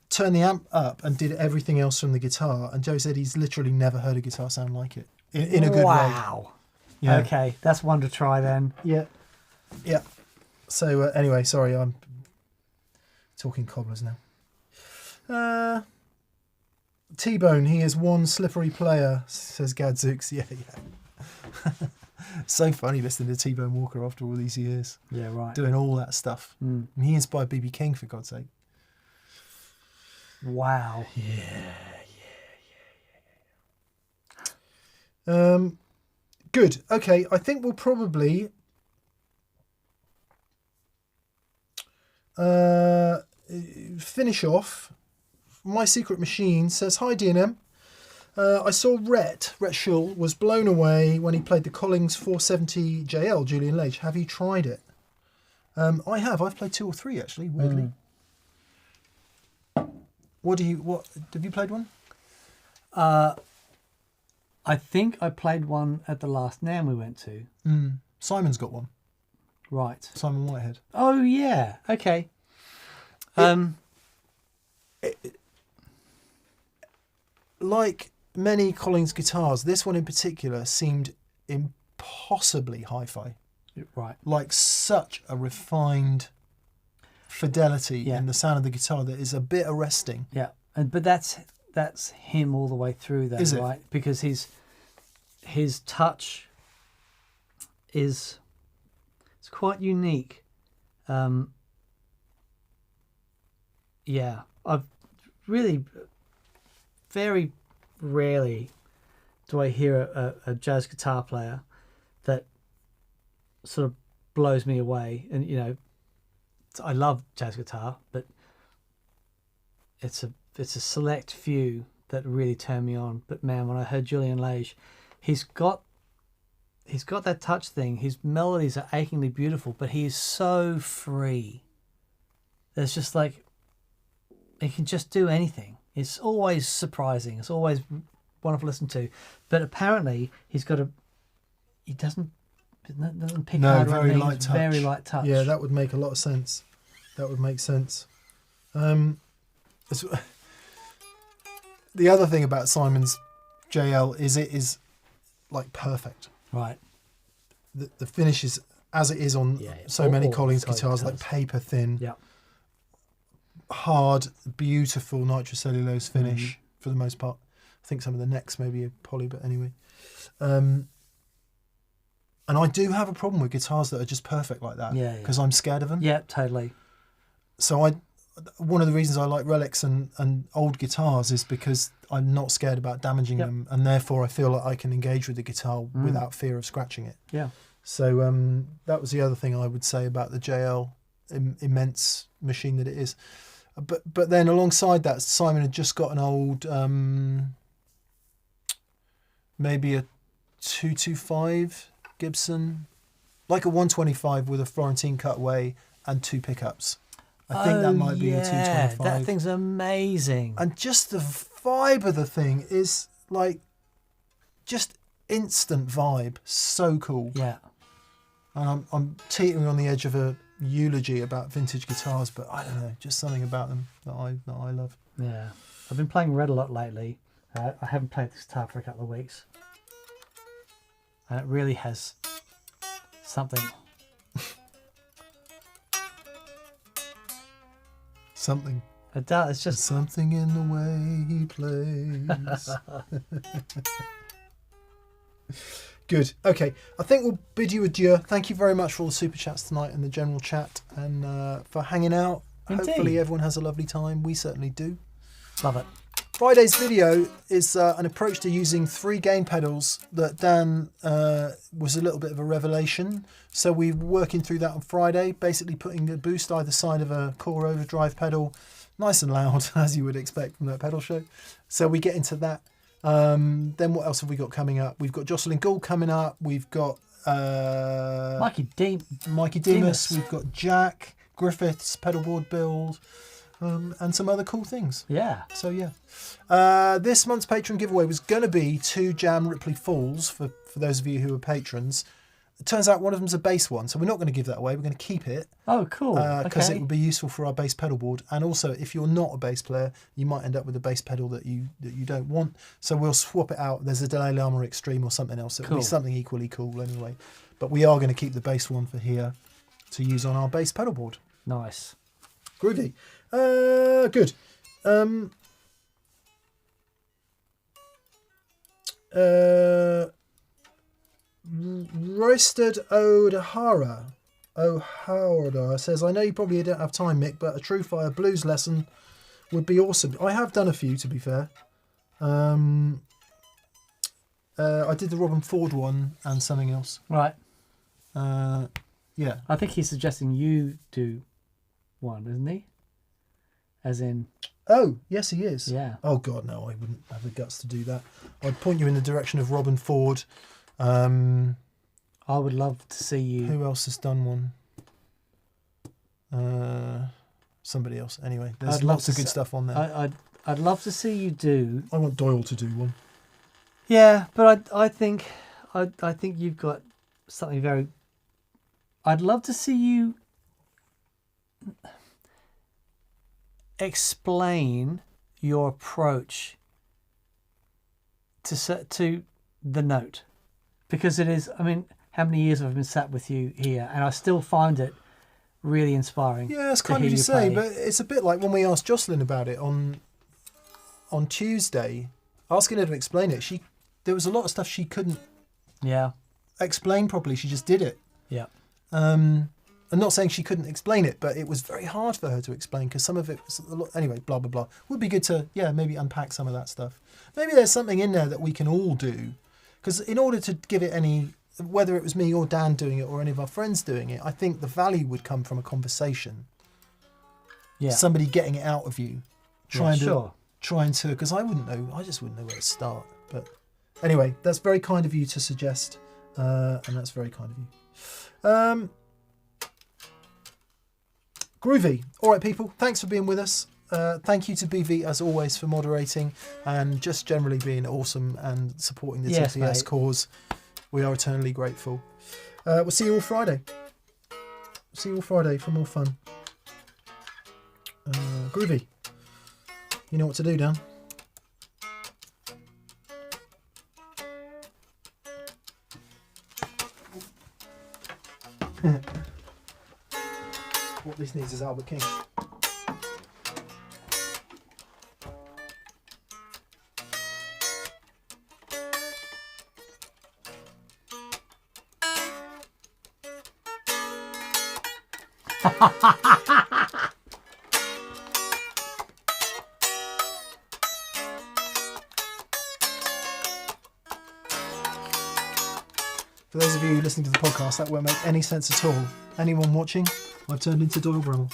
Turned the amp up and did everything else from the guitar. And Joey said he's literally never heard a guitar sound like it in a good way. Wow. Yeah. Okay, that's one to try then. Yeah. Yeah. So anyway, sorry, I'm talking cobblers now. T-Bone, he is one slippery player, says Gadzooks. Yeah. So funny listening to T-Bone Walker after all these years. Yeah, right. Doing all that stuff. Mm. And he inspired B.B. King, for God's sake. Wow. Yeah. Good. Okay, I think we'll probably finish off. My Secret Machine says, hi DNM. I saw Rhett Schull was blown away when he played the Collings 470 JL Julian Lage. Have you tried it? I have. I've played 2 or 3 actually, weirdly. What have you played one? I think I played one at the last NAMM we went to. Simon's got one. Right. Simon Whitehead. Oh yeah. Okay. Like many Collings guitars, this one in particular seemed impossibly hi-fi. Right. Like such a refined fidelity in the sound of the guitar that is a bit arresting. Yeah, but that's him all the way through, though, Is it? right? Because his touch it's quite unique. Yeah, I've really very rarely do I hear a jazz guitar player that sort of blows me away. And you know, I love jazz guitar, but it's a select few that really turn me on. But man, when I heard Julian Lage, he's got that touch thing. His melodies are achingly beautiful, but he is so free. There's just like, he can just do anything. It's always surprising. It's always wonderful to listen to. But apparently he doesn't pick hard or very anything. light It's touch. very light touch. Yeah, that would make a lot of sense. That would make sense. The other thing about Simon's JL is it is like perfect. Right. The finish is as it is on many Collings guitars, like paper thin. Yeah. Hard, beautiful nitrocellulose finish for the most part. I think some of the necks maybe are poly, but anyway. And I do have a problem with guitars that are just perfect like that. Yeah. Because I'm scared of them. Yeah, totally. So one of the reasons I like relics and old guitars is because I'm not scared about damaging them, and therefore I feel like I can engage with the guitar without fear of scratching it. Yeah. So that was the other thing I would say about the JL immense machine that it is. But then alongside that, Simon had just got an old, maybe a 225 Gibson, like a 125 with a Florentine cutaway and 2 pickups. I think that might be a 225. That thing's amazing. And just the vibe of the thing is like just instant vibe. So cool. Yeah. And I'm teetering on the edge of a eulogy about vintage guitars, but I don't know, just something about them that I love. Yeah. I've been playing Red a lot lately. I haven't played this guitar for a couple of weeks. And it really has something. Something. It does. It's just Something in the way he plays. Good. Okay. I think we'll bid you adieu. Thank you very much for all the super chats tonight and the general chat, and for hanging out. Indeed. Hopefully everyone has a lovely time. We certainly do. love it. Friday's video is an approach to using 3 gain pedals that Dan was a little bit of a revelation. So we're working through that on Friday, basically putting a boost either side of a core overdrive pedal, nice and loud, as you would expect from that pedal show. So we get into that. Then what else have we got coming up? We've got Jocelyn Gould coming up. We've got Mikey Demas. Demas. We've got Jack Griffith's pedalboard build. And some other cool things. Yeah. So yeah. This month's Patreon giveaway was going to be 2 Jam Ripley Falls for those of you who are patrons. It turns out one of them's a bass one, so we're not going to give that away. We're going to keep it. Oh, cool. Because okay. it would be useful for our bass pedal board. And also, if you're not a bass player, you might end up with a bass pedal that you don't want. So we'll swap it out. There's a Delay Llama Extreme or something else. It'll be something equally cool anyway. But we are going to keep the bass one for here to use on our bass pedal board. Nice. Groovy. Good. Roasted O'Hara says, I know you probably don't have time, Mick, but a True Fire blues lesson would be awesome. I have done a few, to be fair. I did the Robin Ford one and something else. Right. Yeah. I think he's suggesting you do one, isn't he? As in... Oh, yes, he is. Yeah. Oh, God, no, I wouldn't have the guts to do that. I'd point you in the direction of Robin Ford. I would love to see you... Who else has done one? Somebody else. Anyway, there's lots of good stuff on there. I'd love to see you do... I want Doyle to do one. Yeah, but I think you've got something very... I'd love to see you explain your approach to the note, because it is, I mean, how many years have I been sat with you here and I still find it really inspiring. Yeah, it's kind of you say, but it's a bit like when we asked Jocelyn about it on Tuesday, asking her to explain it. There was a lot of stuff she couldn't explain properly. She just did it. Yeah. I'm not saying she couldn't explain it, but it was very hard for her to explain because some of it was a lot. Anyway, blah, blah, blah. Would be good to, maybe unpack some of that stuff. Maybe there's something in there that we can all do, because in order to give it any, whether it was me or Dan doing it or any of our friends doing it, I think the value would come from a conversation. Yeah. Somebody getting it out of you. Trying to, because I just wouldn't know where to start. But anyway, that's very kind of you to suggest, and that's very kind of you. Groovy. All right, people. Thanks for being with us. Thank you to BV, as always, for moderating and just generally being awesome and supporting the TPS cause. We are eternally grateful. We'll see you all Friday. See you all Friday for more fun. Groovy. You know what to do, Dan. What this needs is Albert King. For those of you listening to the podcast, that won't make any sense at all. Anyone watching, I've turned into Doyle Brummel.